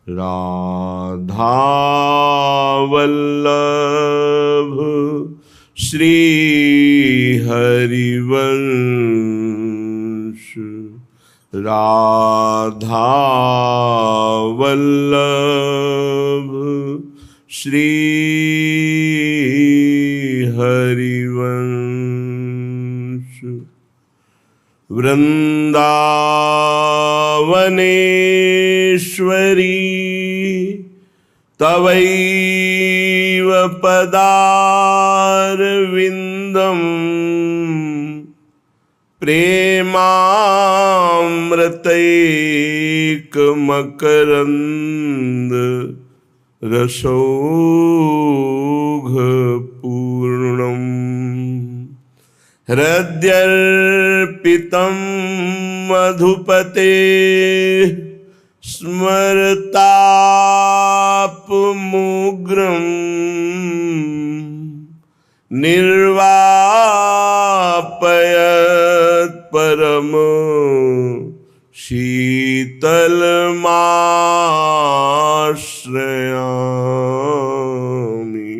राधा वल्लभ श्री हरिवंश, राधा वल्लभ श्री हरिवंश। वृंदावनेश्वरी तवैव पदारविंदम प्रेमामृतैकमकरंद रसौघपूर्णम् हृद्यर्पितं मधुपते स्मरतापमुग्रं निर्वापयत् परम शीतलमाश्रयामि,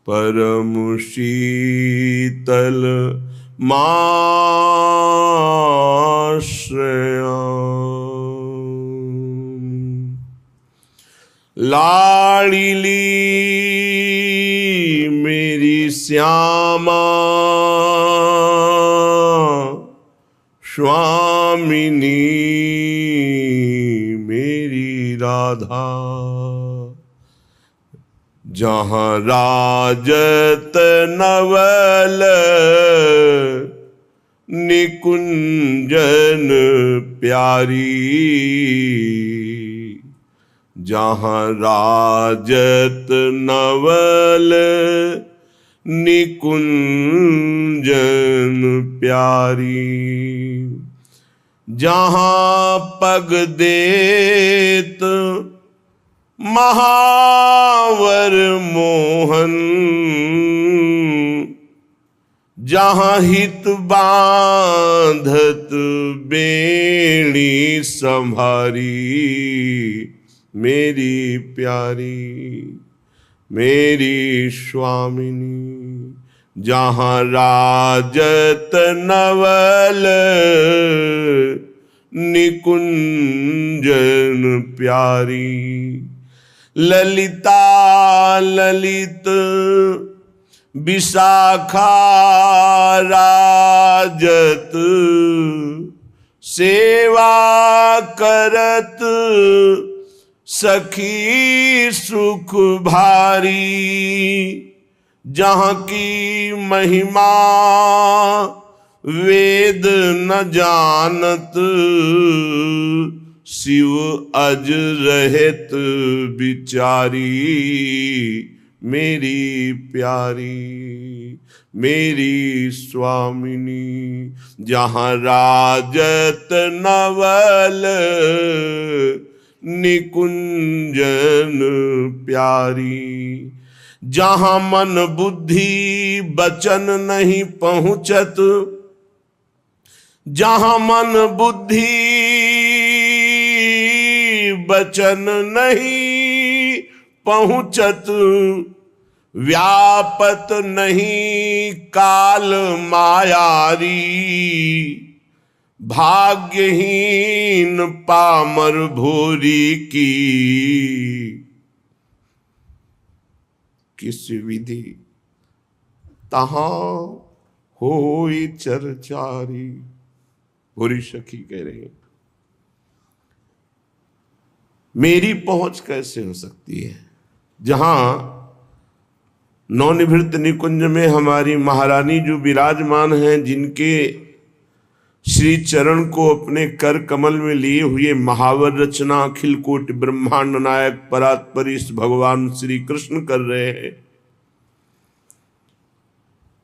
परम शीतल माश्रयामि। लाड़िली मेरी श्यामा स्वामिनी मेरी राधा, जहाँ राजत नवल निकुंजन प्यारी, जहाँ राजत नवल निकुंजन प्यारी, जहाँ पग देत महावर मोहन, जहाँ हित बांधत बेणी संभारी, मेरी प्यारी मेरी स्वामिनी, जहाँ राजत नवल निकुंजन प्यारी, ललिता ललित विशाखा राजत, सेवा करत सखी सुख भारी, जहाँ की महिमा वेद न जानत, शिव अज रहत बिचारी, मेरी प्यारी मेरी स्वामिनी, जहाँ राजत नवल निकुंजन प्यारी, जहाँ मन बुद्धि बचन नहीं पहुँचत, जहाँ मन बुद्धि बचन नहीं पहुँचत, व्यापत नहीं काल मायारी, भाग्यहीन पामर भोरी की, किस विधि तहां होई चरचारी। भोरी सखी कह रहे हैं मेरी पहुंच कैसे हो सकती है, जहां नवनिभृत निकुंज में हमारी महारानी जो विराजमान हैं, जिनके श्री चरण को अपने कर कमल में लिए हुए महावर रचना अखिल कोटि ब्रह्मांड नायक परात्परीश भगवान श्री कृष्ण कर रहे हैं,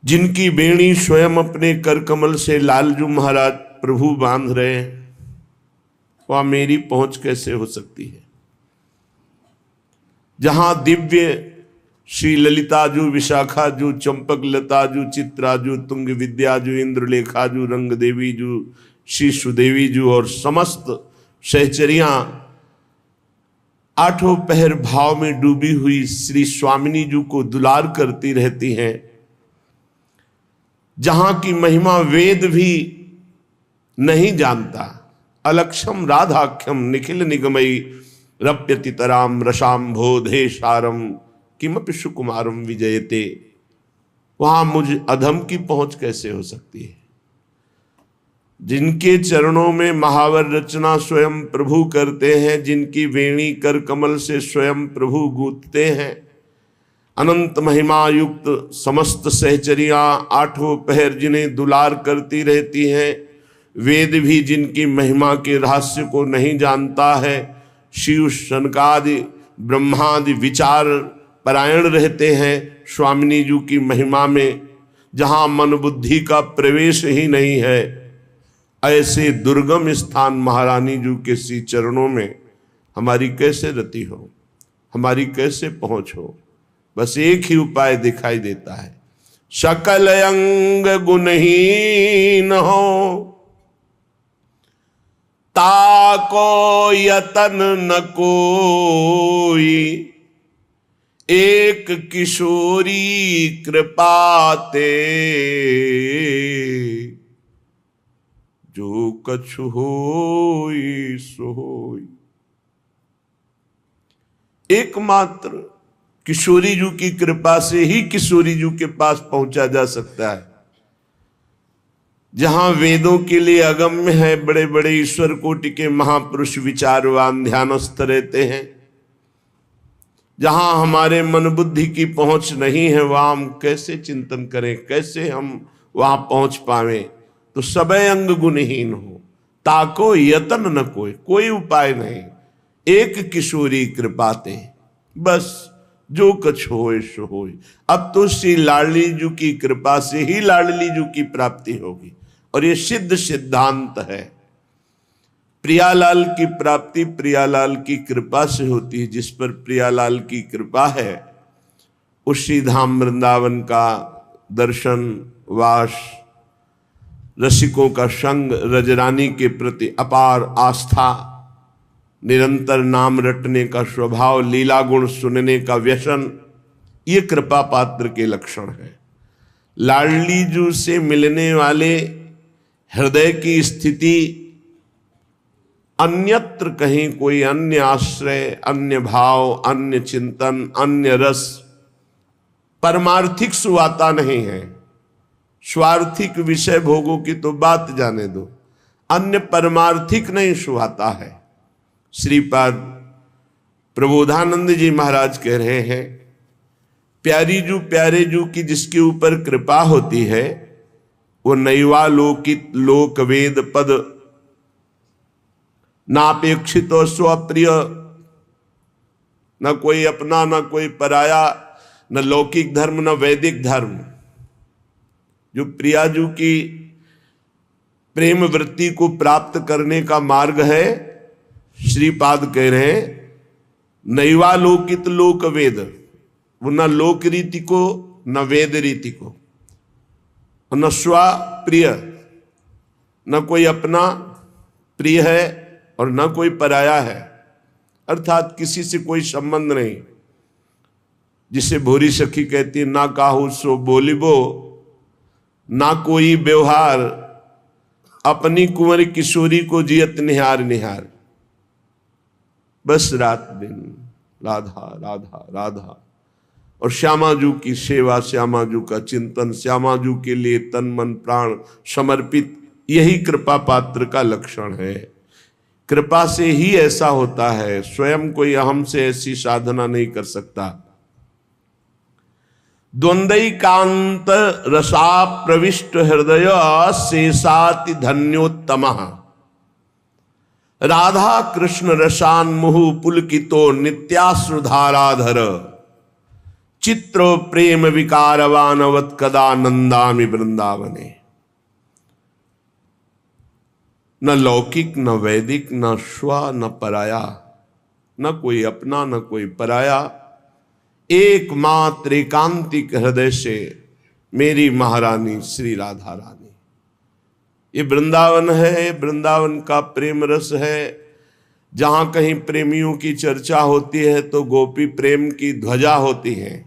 जिनकी बेणी स्वयं अपने कर कमल से लालजू महाराज प्रभु बांध रहे हैं, वह मेरी पहुंच कैसे हो सकती है। जहां दिव्य श्री ललिताजू, विशाखाजू, चंपक लताजू, चित्राजू, तुंग विद्याजू, इंद्रलेखाजू, रंग देवीजू, श्री सुदेवीजू और समस्त सहचरियां आठों पहर भाव में डूबी हुई श्री स्वामिनी जी को दुलार करती रहती हैं, जहां की महिमा वेद भी नहीं जानता। अलक्षम राधाख्यम निखिल निगमयी रप्यतितराम रसाम बोधे सारम किमपि सुकुमारम विजयते। वहां मुझ अधम की पहुंच कैसे हो सकती है? जिनके चरणों में महावर रचना स्वयं प्रभु करते हैं, जिनकी वेणी कर कमल से स्वयं प्रभु गूंथते हैं, अनंत महिमा युक्त समस्त सहचरियां आठों पहर जिन्हें दुलार करती रहती हैं, वेद भी जिनकी महिमा के रहस्य को नहीं जानता है, शिव शनकादि ब्रह्मादि विचार परायण रहते हैं स्वामिनी जी की महिमा में, जहां मन बुद्धि का प्रवेश ही नहीं है, ऐसे दुर्गम स्थान महारानी जी के श्री चरणों में हमारी कैसे रति हो, हमारी कैसे पहुंच हो? बस एक ही उपाय दिखाई देता है, सकल अंग गुणहीन हो, ताको यतन न कोई, एक किशोरी कृपाते, जो कछु होई सो होई। एकमात्र किशोरी जी की कृपा से ही किशोरी जी के पास पहुंचा जा सकता है, जहां वेदों के लिए अगम्य है, बड़े बड़े ईश्वर कोटि के महापुरुष विचारवान ध्यानस्थ रहते हैं, जहां हमारे मन बुद्धि की पहुंच नहीं है, वहां हम कैसे चिंतन करें, कैसे हम वहां पहुंच पावे? तो सबे अंग गुणहीन हो, ताको यतन न कोई, कोई उपाय नहीं, एक किशोरी कृपाते, बस जो कछ होए सो होए। अब तो श्री लाडली जी की कृपा से ही लाडली जी की प्राप्ति होगी, और ये सिद्ध सिद्धांत है। प्रियालाल की प्राप्ति प्रियालाल की कृपा से होती है। जिस पर प्रियालाल की कृपा है, उसी धाम वृंदावन का दर्शन, वास, रसिकों का संग, रजरानी के प्रति अपार आस्था, निरंतर नाम रटने का स्वभाव, लीला गुण सुनने का व्यसन, ये कृपा पात्र के लक्षण है। लाडली जी से मिलने वाले हृदय की स्थिति अन्यत्र कहीं कोई अन्य आश्रय, अन्य भाव, अन्य चिंतन, अन्य रस, परमार्थिक सुवाता नहीं है। स्वार्थिक विषय भोगों की तो बात जाने दो, अन्य परमार्थिक नहीं सुहाता है। श्रीपाद प्रबोधानंद जी महाराज कह रहे हैं, प्यारी जू प्यारे जू की जिसके ऊपर कृपा होती है, वो नैवा लोकित लोक वेद पद नापेक्षित और स्वप्रिय, न कोई अपना न कोई पराया, न लौकिक धर्म न वैदिक धर्म। जो प्रियाजू की प्रेम वृत्ति को प्राप्त करने का मार्ग है, श्रीपाद कह रहे हैं, नैवा लोकित लोक वेद, वो न लोक रीति को न वेद रीति को, न स्वा प्रिय, न कोई अपना प्रिय है और न कोई पराया है, अर्थात किसी से कोई संबंध नहीं। जिसे भोरी सखी कहती है, ना काहू सो बोलिबो, ना कोई व्यवहार, अपनी कुंवर किशोरी को जियत निहार निहार। बस रात दिन राधा राधा राधा, और श्यामाजू की सेवा, श्यामाजू का चिंतन, श्यामाजू के लिए तन मन प्राण समर्पित, यही कृपा पात्र का लक्षण है। कृपा से ही ऐसा होता है, स्वयं कोई अहम से ऐसी साधना नहीं कर सकता। द्वंद्वैकांत रसा प्रविष्ट हृदय शेषाति धन्योत्तम, राधा कृष्ण रसान मुहु पुलकितो नित्याश्रुधाराधर, चित्र प्रेम विकारवानवत कदा नंदामि वृंदावने। न लौकिक न वैदिक न स्व न पराया, न कोई अपना न कोई पराया, एकमात्र एकांतिक हृदय से मेरी महारानी श्री राधा रानी। ये वृंदावन है, वृंदावन का प्रेम रस है, जहां कहीं प्रेमियों की चर्चा होती है तो गोपी प्रेम की ध्वजा होती है,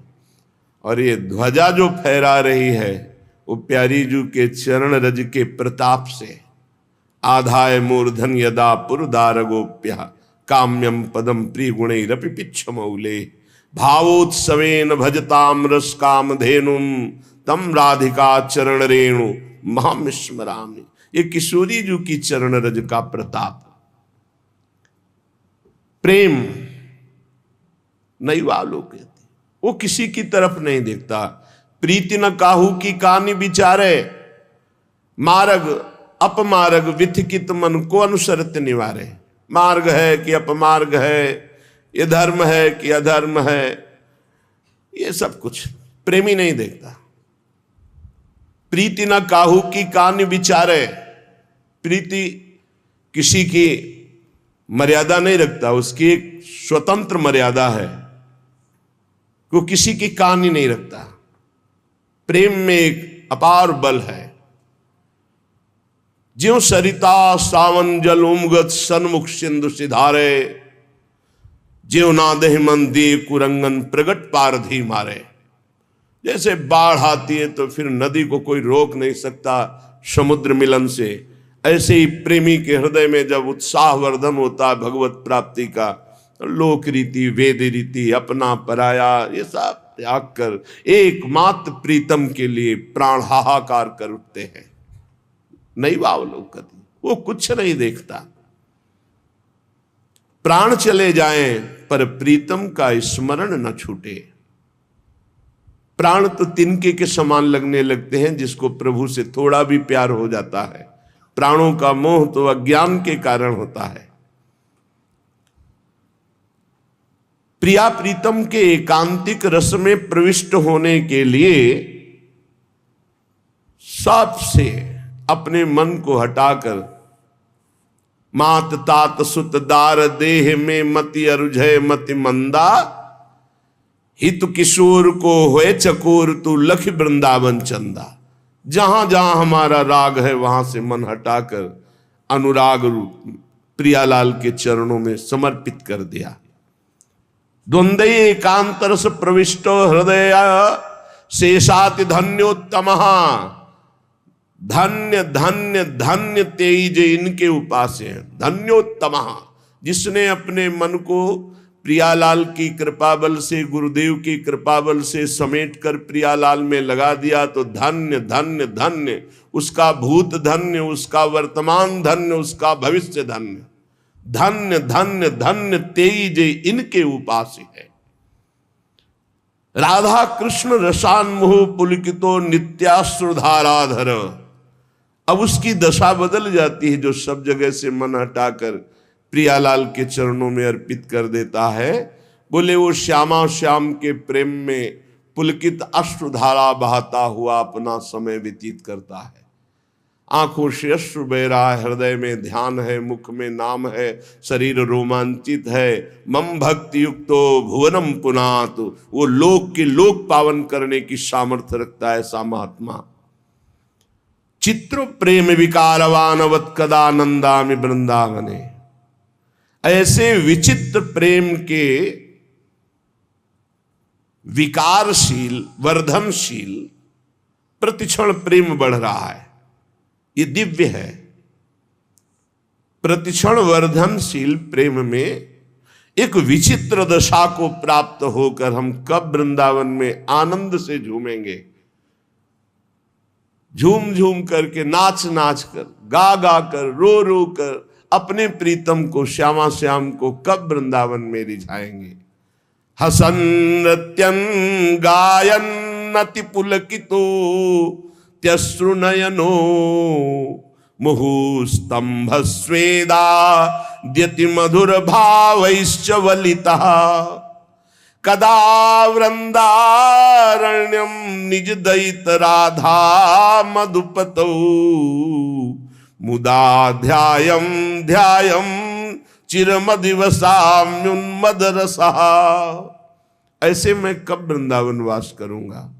और ये ध्वजा जो फहरा रही है वो प्यारी जू के चरण रज के प्रताप से। आधाय मूर्धन यदा पुरदार गोप्य काम्यम पदम प्रिय गुणैरपि पिच्छमौले भावोत्सवेन भजताम रस काम धेनुम तम राधिका चरण रेणु महम स्मरामि। ये किशोरी जू की चरण रज का प्रताप। प्रेम नहीं वालों कहते, वो किसी की तरफ नहीं देखता। प्रीति न काहू की कानी विचारे, मार्ग अपमार्ग विथिकित मन को अनुसरत निवारे। मार्ग है कि अपमार्ग है, ये धर्म है कि अधर्म है, ये सब कुछ प्रेमी नहीं देखता। प्रीति न काहू की कान विचारे, प्रीति किसी की मर्यादा नहीं रखता, उसकी एक स्वतंत्र मर्यादा है, वो किसी की कान ही नहीं रखता। प्रेम में एक अपार बल है। ज्यों सरिता सावन जल उमगत सन्मुख सिंधु सिधारे, ज्यों नादहि मंदी कुरंगन प्रगट पारधी मारे। जैसे बाढ़ आती है तो फिर नदी को कोई रोक नहीं सकता समुद्र मिलन से, ऐसे ही प्रेमी के हृदय में जब उत्साह वर्धन होता है भगवत प्राप्ति का, लोक रीति वेद रीति अपना पराया ये सब त्याग कर एकमात्र प्रीतम के लिए प्राण हाहाकार कर उठते हैं। नहीं वावलोकति, वो कुछ नहीं देखता। प्राण चले जाएं पर प्रीतम का स्मरण न छूटे। प्राण तो तिनके के समान लगने लगते हैं जिसको प्रभु से थोड़ा भी प्यार हो जाता है। प्राणों का मोह तो अज्ञान के कारण होता है। प्रिया प्रीतम के एकांतिक रस में प्रविष्ट होने के लिए सबसे अपने मन को हटाकर मात तात सुत दार देह में मति अरुझय मति मंदा, हित किशोर को होए चकोर तू लख वृंदावन चंदा। जहां जहां हमारा राग है वहां से मन हटाकर अनुराग रूप प्रियालाल के चरणों में समर्पित कर दिया। द्वंद्व एकांतरस प्रविष्टो हृदय शेषाति धन्योत्तम। धन्य धन्य धन्य तेज इनके उपास्य हैं। धन्योत्तम, जिसने अपने मन को प्रियालाल की कृपा बल से, गुरुदेव की कृपा बल से समेट कर प्रियालाल में लगा दिया तो धन्य धन्य धन्य, उसका भूत धन्य, उसका वर्तमान धन्य, उसका भविष्य धन्य। धन्य धन्य धन्य तेज इनके उपास्य है। राधा कृष्ण रसान्मुह पुलकितो नित्याश्रुधाराधर। अब उसकी दशा बदल जाती है जो सब जगह से मन हटाकर प्रियालाल के चरणों में अर्पित कर देता है। बोले वो श्यामा श्याम के प्रेम में पुलकित अश्रुधारा बहाता हुआ अपना समय व्यतीत करता है। आंखों से अश्रु बह रहा है, हृदय में ध्यान है, मुख में नाम है, शरीर रोमांचित है। मम भक्ति युक्तो भुवनम पुनात, वो लोक के लोक पावन करने की सामर्थ्य रखता है ऐसा महात्मा। चित्र प्रेम विकारवानवत कदानंदामि वृंदावने। ऐसे विचित्र प्रेम के विकारशील वर्धनशील प्रतिक्षण प्रेम बढ़ रहा है, ये दिव्य है। प्रतिक्षण वर्धनशील प्रेम में एक विचित्र दशा को प्राप्त होकर हम कब वृंदावन में आनंद से झूमेंगे। झूम झूम करके, नाच नाच कर, गा गा कर, रो रो कर अपने प्रीतम को, श्यामा श्याम को कब वृंदावन में रिझाएंगे। हसन नृत्यन गायन अति पुलकितो त्यश्रुनयनो मुहुस्तंभ स्वेदा द्यति मधुर भावैश्च वलितः। कदा वृंदारण्यम निज दयित राधा मधुपतौ मुदा ध्यायम ध्यायम चिरमदिवसाम्युन्मद रसः। ऐसे मैं कब वृंदावन वास करूंगा।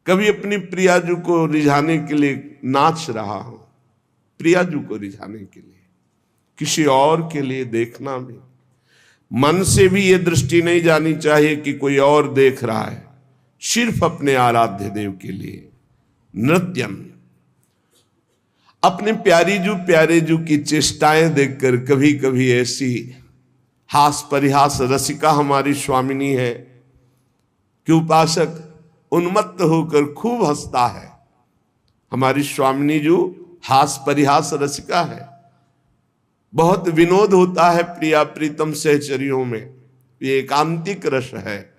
कभी अपनी प्रियाजू को रिझाने के लिए नाच रहा हूं, प्रियाजू को रिझाने के लिए। किसी और के लिए देखना भी, मन से भी ये दृष्टि नहीं जानी चाहिए कि कोई और देख रहा है, सिर्फ अपने आराध्य देव के लिए। नृत्यम, अपने प्यारे जू की चेष्टाएं देखकर कभी कभी ऐसी हास परिहास रसिका हमारी स्वामिनी है कि उपासक उन्मत्त होकर खूब हंसता है। हमारी स्वामिनी जो हास परिहास रसिका है, बहुत विनोद होता है प्रिया प्रीतम सहचरियों में, ये एकांतिक रस है।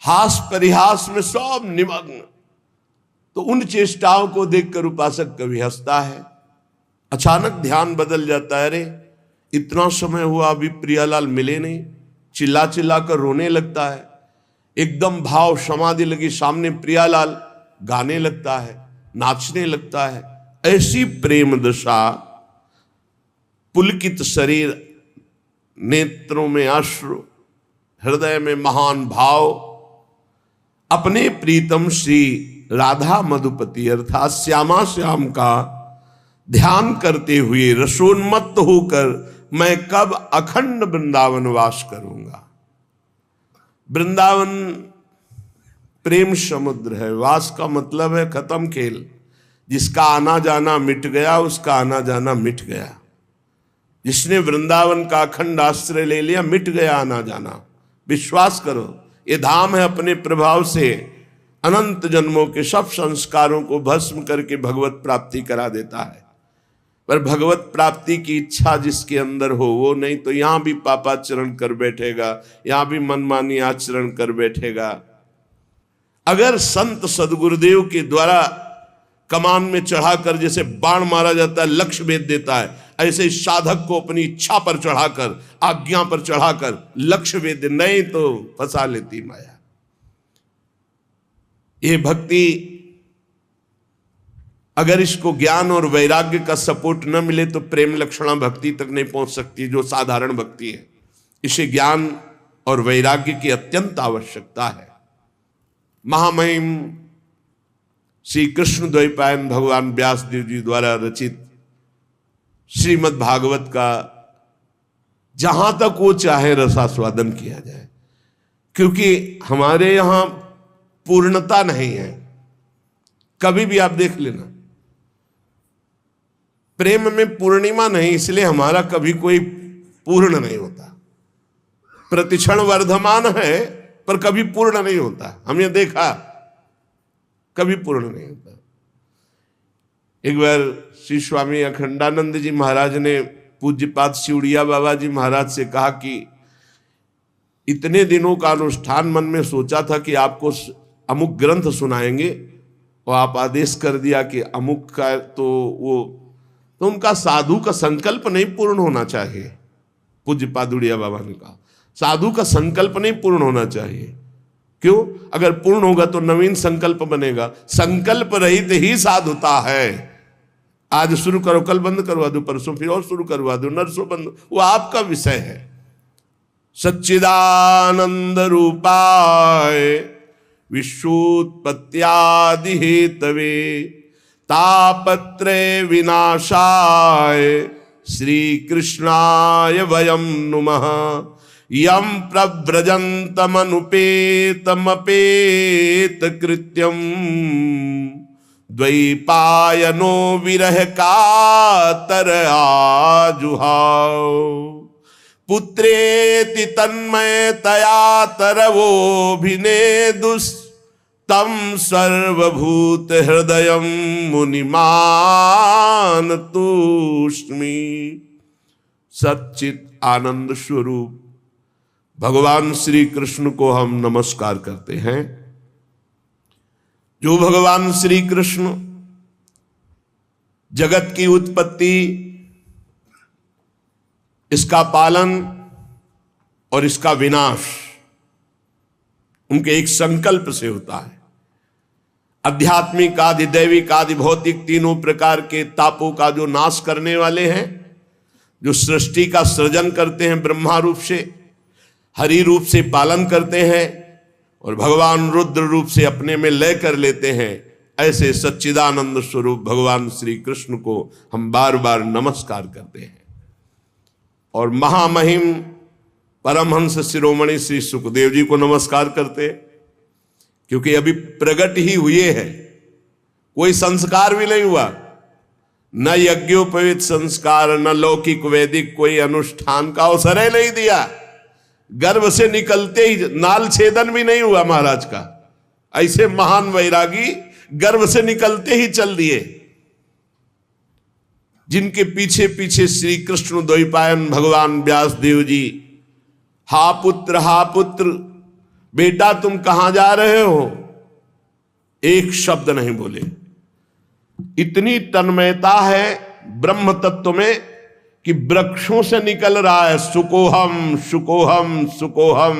हास परिहास में सब निमग्न, तो उन चेष्टाओं को देखकर उपासक कभी हंसता है। अचानक ध्यान बदल जाता है, अरे इतना समय हुआ अभी प्रियालाल मिले नहीं, चिल्ला चिल्ला कर रोने लगता है। एकदम भाव समाधि लगी, सामने प्रियालाल गाने लगता है, नाचने लगता है। ऐसी प्रेम दशा, पुलकित शरीर, नेत्रों में अश्रु, हृदय में महान भाव, अपने प्रीतम श्री राधा मधुपति अर्थात श्यामा श्याम का ध्यान करते हुए रसोन्मत्त होकर मैं कब अखंड वृंदावन वास करूंगा। वृंदावन प्रेम समुद्र है, वास का मतलब है खत्म खेल। जिसका आना जाना मिट गया, उसका आना जाना मिट गया। जिसने वृंदावन का अखंड आश्रय ले लिया, मिट गया आना जाना। विश्वास करो, ये धाम है अपने प्रभाव से अनंत जन्मों के सब संस्कारों को भस्म करके भगवत प्राप्ति करा देता है। पर भगवत प्राप्ति की इच्छा जिसके अंदर हो वो नहीं तो यहां भी पापाचरण कर बैठेगा, यहां भी मनमानी आचरण कर बैठेगा। अगर संत सदगुरुदेव के द्वारा कमान में चढ़ाकर जैसे बाण मारा जाता है, लक्ष्य भेद देता है, ऐसे साधक को अपनी इच्छा पर चढ़ाकर, आज्ञा पर चढ़ाकर लक्ष्य भेद, नहीं तो फंसा लेती माया। ये भक्ति अगर इसको ज्ञान और वैराग्य का सपोर्ट न मिले तो प्रेम लक्षणा भक्ति तक नहीं पहुंच सकती, जो साधारण भक्ति है। इसे ज्ञान और वैराग्य की अत्यंत आवश्यकता है। महामहिम श्री कृष्ण द्वैपायन भगवान व्यासदेव जी द्वारा रचित श्रीमद् भागवत का जहां तक वो चाहे रसास्वादन किया जाए, क्योंकि हमारे यहां पूर्णता नहीं है। कभी भी आप देख लेना, प्रेम में पूर्णिमा नहीं, इसलिए हमारा कभी कोई पूर्ण नहीं होता। प्रतिक्षण वर्धमान है पर कभी पूर्ण नहीं होता। हमने देखा कभी पूर्ण नहीं होता। एक बार श्री स्वामी अखंडानंद जी महाराज ने पूज्यपाद शिवड़िया बाबा जी महाराज से कहा कि इतने दिनों का अनुष्ठान मन में सोचा था कि आपको अमुक ग्रंथ सुनाएंगे और आप आदेश कर दिया कि अमुक का, तो उनका साधु का संकल्प नहीं पूर्ण होना चाहिए। पूज्य पादुड़िया बाबा ने कहा साधु का संकल्प नहीं पूर्ण होना चाहिए। क्यों? अगर पूर्ण होगा तो नवीन संकल्प बनेगा। संकल्प रहित ही साधुता है। आज शुरू करो, कल बंद करवा दो, परसों फिर और शुरू करवा दो, नरसों बंद, वो आपका विषय है। सच्चिदानंद रूपाय विश्वोत्पत्त्यादि हेतवे तापत्रय विनाशाय श्री कृष्णाय वयं नुमः। यम प्रव्रजन्तमनुपेतमपेत कृत्यम द्वैपायनो विरह कातर आजुहाव। पुत्रेति तन्मयतया तरवोभिनेदुस् तम सर्वभूत हृदयं मुनिमान तूष्मी। सच्चित आनंद स्वरूप भगवान श्री कृष्ण को हम नमस्कार करते हैं। जो भगवान श्री कृष्ण जगत की उत्पत्ति, इसका पालन और इसका विनाश उनके एक संकल्प से होता है। आध्यात्मिक आदि दैविक आदि भौतिक तीनों प्रकार के तापों का जो नाश करने वाले हैं, जो सृष्टि का सृजन करते हैं, ब्रह्मा रूप से हरि रूप से पालन करते हैं और भगवान रुद्र रूप से अपने में लय कर लेते हैं, ऐसे सच्चिदानंद स्वरूप भगवान श्री कृष्ण को हम बार बार नमस्कार करते हैं। और महामहिम परमहंस शिरोमणि श्री सुखदेव जी को नमस्कार करते, क्योंकि अभी प्रकट ही हुए हैं, कोई संस्कार भी नहीं हुआ, न यज्ञोपवीत संस्कार न लौकिक वैदिक कोई अनुष्ठान का अवसर ही नहीं दिया। गर्भ से निकलते ही नाल छेदन भी नहीं हुआ महाराज का। ऐसे महान वैरागी गर्भ से निकलते ही चल दिए, जिनके पीछे पीछे श्री कृष्ण द्वैपायन भगवान व्यास देव जी, हा पुत्र बेटा तुम कहां जा रहे हो, एक शब्द नहीं बोले। इतनी तन्मयता है ब्रह्म तत्व में कि वृक्षों से निकल रहा है सुकोहम सुकोहम सुकोहम।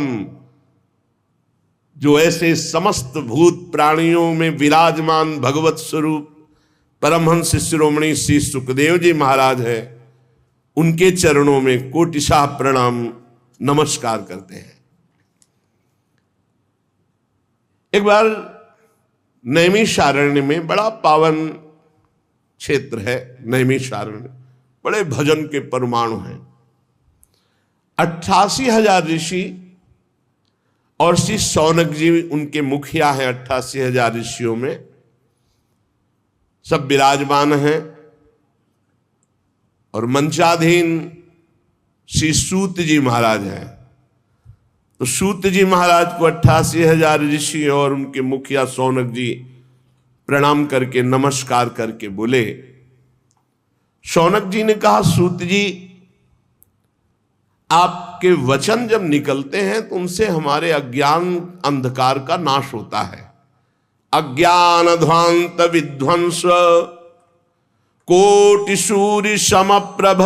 जो ऐसे समस्त भूत प्राणियों में विराजमान भगवत स्वरूप परमहंस शिरोमणि श्री सुखदेव जी महाराज है, उनके चरणों में कोटिशाह प्रणाम नमस्कार करते हैं। एक बार नैमिषारण्य में, बड़ा पावन क्षेत्र है नैमिषारण्य, बड़े भजन के परमाणु हैं। 88,000 ऋषि और श्री शौनक जी उनके मुखिया हैं। 88,000 ऋषियों में सब विराजमान हैं और मंचाधीन श्री सूत जी महाराज हैं। तो सूत जी महाराज को 88,000 ऋषि और उनके मुखिया शौनक जी प्रणाम करके नमस्कार करके बोले। शौनक जी ने कहा, सूत जी आपके वचन जब निकलते हैं तो उनसे हमारे अज्ञान अंधकार का नाश होता है। अज्ञान ध्वांत विध्वंस कोटि सूर्य समप्रभ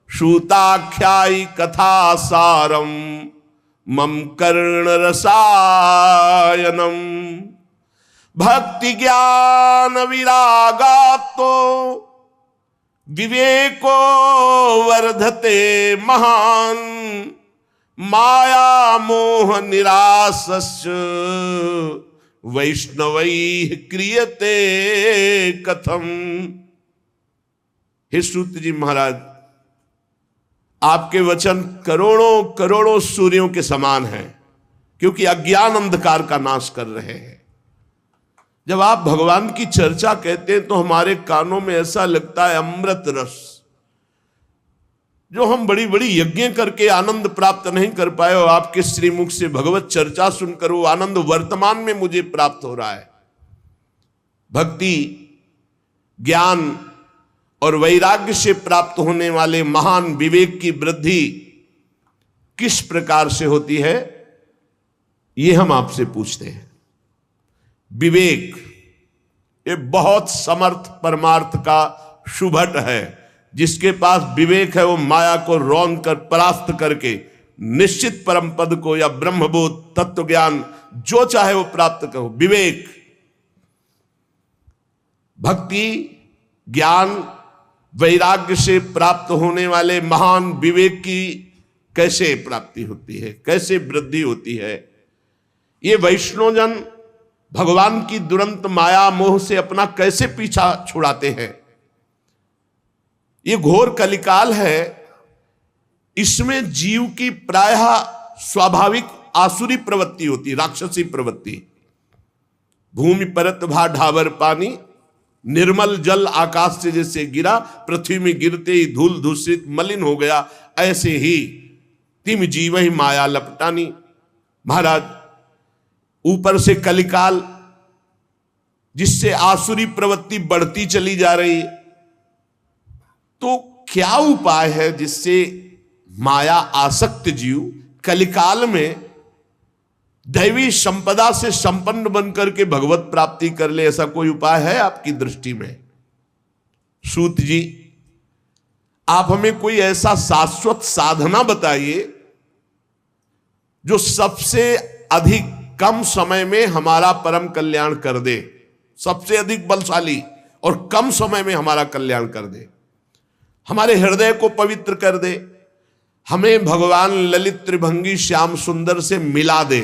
सूताख्यायी कथा सारम मम कर्ण रसायनम भक्ति ज्ञान विरागातो विवेको वर्धते महान माया मोह निरासस्य वैष्णवैः क्रियते कथम। हे सूत जी महाराज, आपके वचन करोड़ों करोड़ों सूर्यों के समान हैं, क्योंकि अज्ञान अंधकार का नाश कर रहे हैं। जब आप भगवान की चर्चा कहते हैं तो हमारे कानों में ऐसा लगता है अमृत रस। जो हम बड़ी बड़ी यज्ञ करके आनंद प्राप्त नहीं कर पाए, और आपके श्रीमुख से भगवत चर्चा सुनकर वो आनंद वर्तमान में मुझे प्राप्त हो रहा है। भक्ति ज्ञान और वैराग्य से प्राप्त होने वाले महान विवेक की वृद्धि किस प्रकार से होती है, ये हम आपसे पूछते हैं। विवेक ये बहुत समर्थ परमार्थ का शुभट है। जिसके पास विवेक है वो माया को रौंद कर परास्त करके निश्चित परम पद को या ब्रह्मबोध तत्व ज्ञान जो चाहे वो प्राप्त करो। विवेक भक्ति ज्ञान वैराग्य से प्राप्त होने वाले महान विवेक की कैसे प्राप्ति होती है, कैसे वृद्धि होती है। ये वैष्णवजन भगवान की दुरंत माया मोह से अपना कैसे पीछा छुड़ाते हैं। ये घोर कलिकाल है, इसमें जीव की प्रायः स्वाभाविक आसुरी प्रवृत्ति होती, राक्षसी प्रवृत्ति। भूमि परत भा ढाबर पानी, निर्मल जल आकाश से जैसे गिरा, पृथ्वी में गिरते ही धूल दूषित मलिन हो गया, ऐसे ही तिम जीव ही माया लपटानी। महाराज ऊपर से कलिकाल जिससे आसुरी प्रवृत्ति बढ़ती चली जा रही, तो क्या उपाय है जिससे माया आसक्त जीव कलिकाल में दैवी संपदा से संपन्न बनकर के भगवत प्राप्ति कर ले? ऐसा कोई उपाय है आपकी दृष्टि में? सूत जी, आप हमें कोई ऐसा शाश्वत साधना बताइए जो सबसे अधिक कम समय में हमारा परम कल्याण कर दे, सबसे अधिक बलशाली और कम समय में हमारा कल्याण कर दे, हमारे हृदय को पवित्र कर दे, हमें भगवान ललित त्रिभंगी श्याम सुंदर से मिला दे।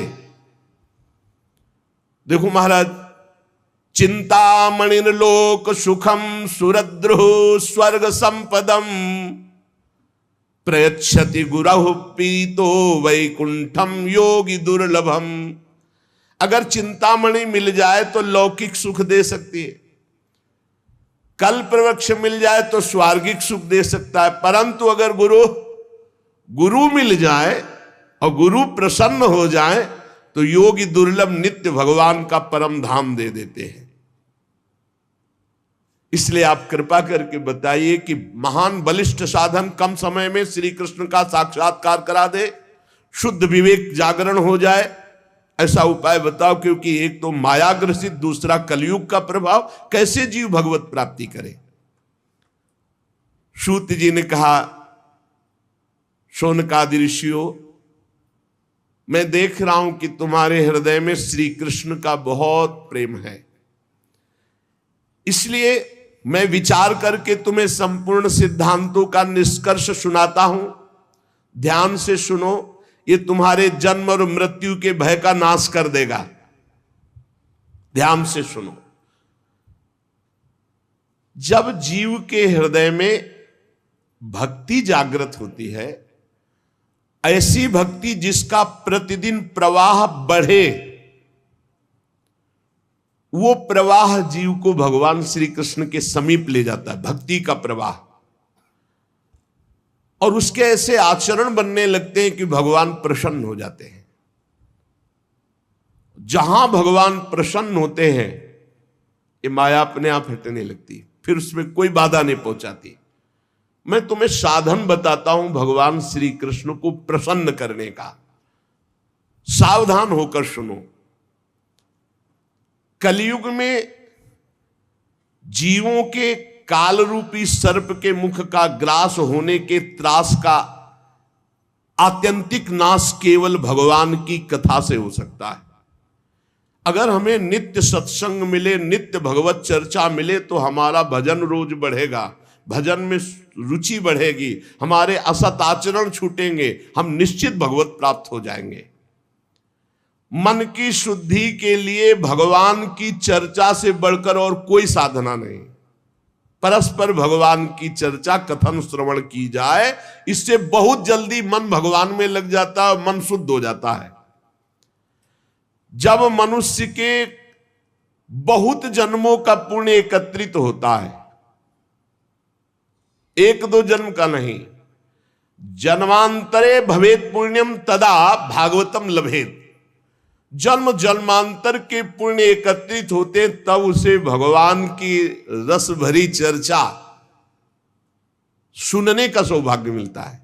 देखो महाराज, चिंतामणिर्लोक सुखम सुरद्रुः स्वर्ग संपदम प्रयच्छति गुरहु पीतो वैकुंठम योगी दुर्लभम। अगर चिंतामणि मिल जाए तो लौकिक सुख दे सकती है, कल्प वृक्ष मिल जाए तो स्वार्गिक सुख दे सकता है, परंतु अगर गुरु मिल जाए और गुरु प्रसन्न हो जाए तो योगी दुर्लभ नित्य भगवान का परम धाम दे देते हैं। इसलिए आप कृपा करके बताइए कि महान बलिष्ठ साधन कम समय में श्री कृष्ण का साक्षात्कार करा दे, शुद्ध विवेक जागरण हो जाए, ऐसा उपाय बताओ। क्योंकि एक तो मायाग्रसित, दूसरा कलयुग का प्रभाव, कैसे जीव भगवत प्राप्ति करे। सूत जी ने कहा, शौनकादि ऋषियों, मैं देख रहा हूं कि तुम्हारे हृदय में श्री कृष्ण का बहुत प्रेम है, इसलिए मैं विचार करके तुम्हें संपूर्ण सिद्धांतों का निष्कर्ष सुनाता हूं। ध्यान से सुनो, ये तुम्हारे जन्म और मृत्यु के भय का नाश कर देगा। ध्यान से सुनो। जब जीव के हृदय में भक्ति जागृत होती है, ऐसी भक्ति जिसका प्रतिदिन प्रवाह बढ़े, वो प्रवाह जीव को भगवान श्री कृष्ण के समीप ले जाता है, भक्ति का प्रवाह। और उसके ऐसे आचरण बनने लगते हैं कि भगवान प्रसन्न हो जाते हैं। जहां भगवान प्रसन्न होते हैं, ये माया अपने आप हटने लगती, फिर उसमें कोई बाधा नहीं पहुंचाती। मैं तुम्हें साधन बताता हूं भगवान श्री कृष्ण को प्रसन्न करने का। सावधान होकर सुनो। कलयुग में जीवों के काल रूपी सर्प के मुख का ग्रास होने के त्रास का आत्यंतिक नाश केवल भगवान की कथा से हो सकता है। अगर हमें नित्य सत्संग मिले, नित्य भगवत चर्चा मिले, तो हमारा भजन रोज बढ़ेगा, भजन में रुचि बढ़ेगी, हमारे असत आचरण छूटेंगे, हम निश्चित भगवत प्राप्त हो जाएंगे। मन की शुद्धि के लिए भगवान की चर्चा से बढ़कर और कोई साधना नहीं। परस्पर भगवान की चर्चा, कथन श्रवण की जाए, इससे बहुत जल्दी मन भगवान में लग जाता है, मन शुद्ध हो जाता है। जब मनुष्य के बहुत जन्मों का पुण्य एकत्रित होता है, एक दो जन्म का नहीं, जन्मांतरे भवेत पुण्यम तदा भागवतम लभेत। जन्म जन्मांतर के पुण्य एकत्रित होते, तब उसे भगवान की रस भरी चर्चा सुनने का सौभाग्य मिलता है।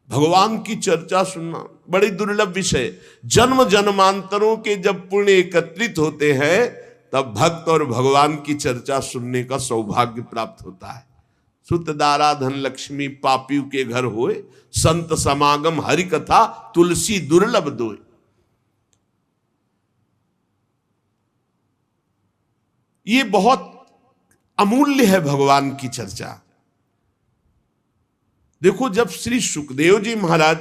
भगवान की चर्चा सुनना बड़ी दुर्लभ विषय। जन्म जन्मांतरों के जब पुण्य एकत्रित होते हैं, तब भक्त और भगवान की चर्चा सुनने का सौभाग्य प्राप्त होता है। सुत दारा धन लक्ष्मी पापियों के घर होए, संत समागम हरि कथा तुलसी दुर्लभ दोए। ये बहुत अमूल्य है भगवान की चर्चा। देखो, जब श्री सुखदेव जी महाराज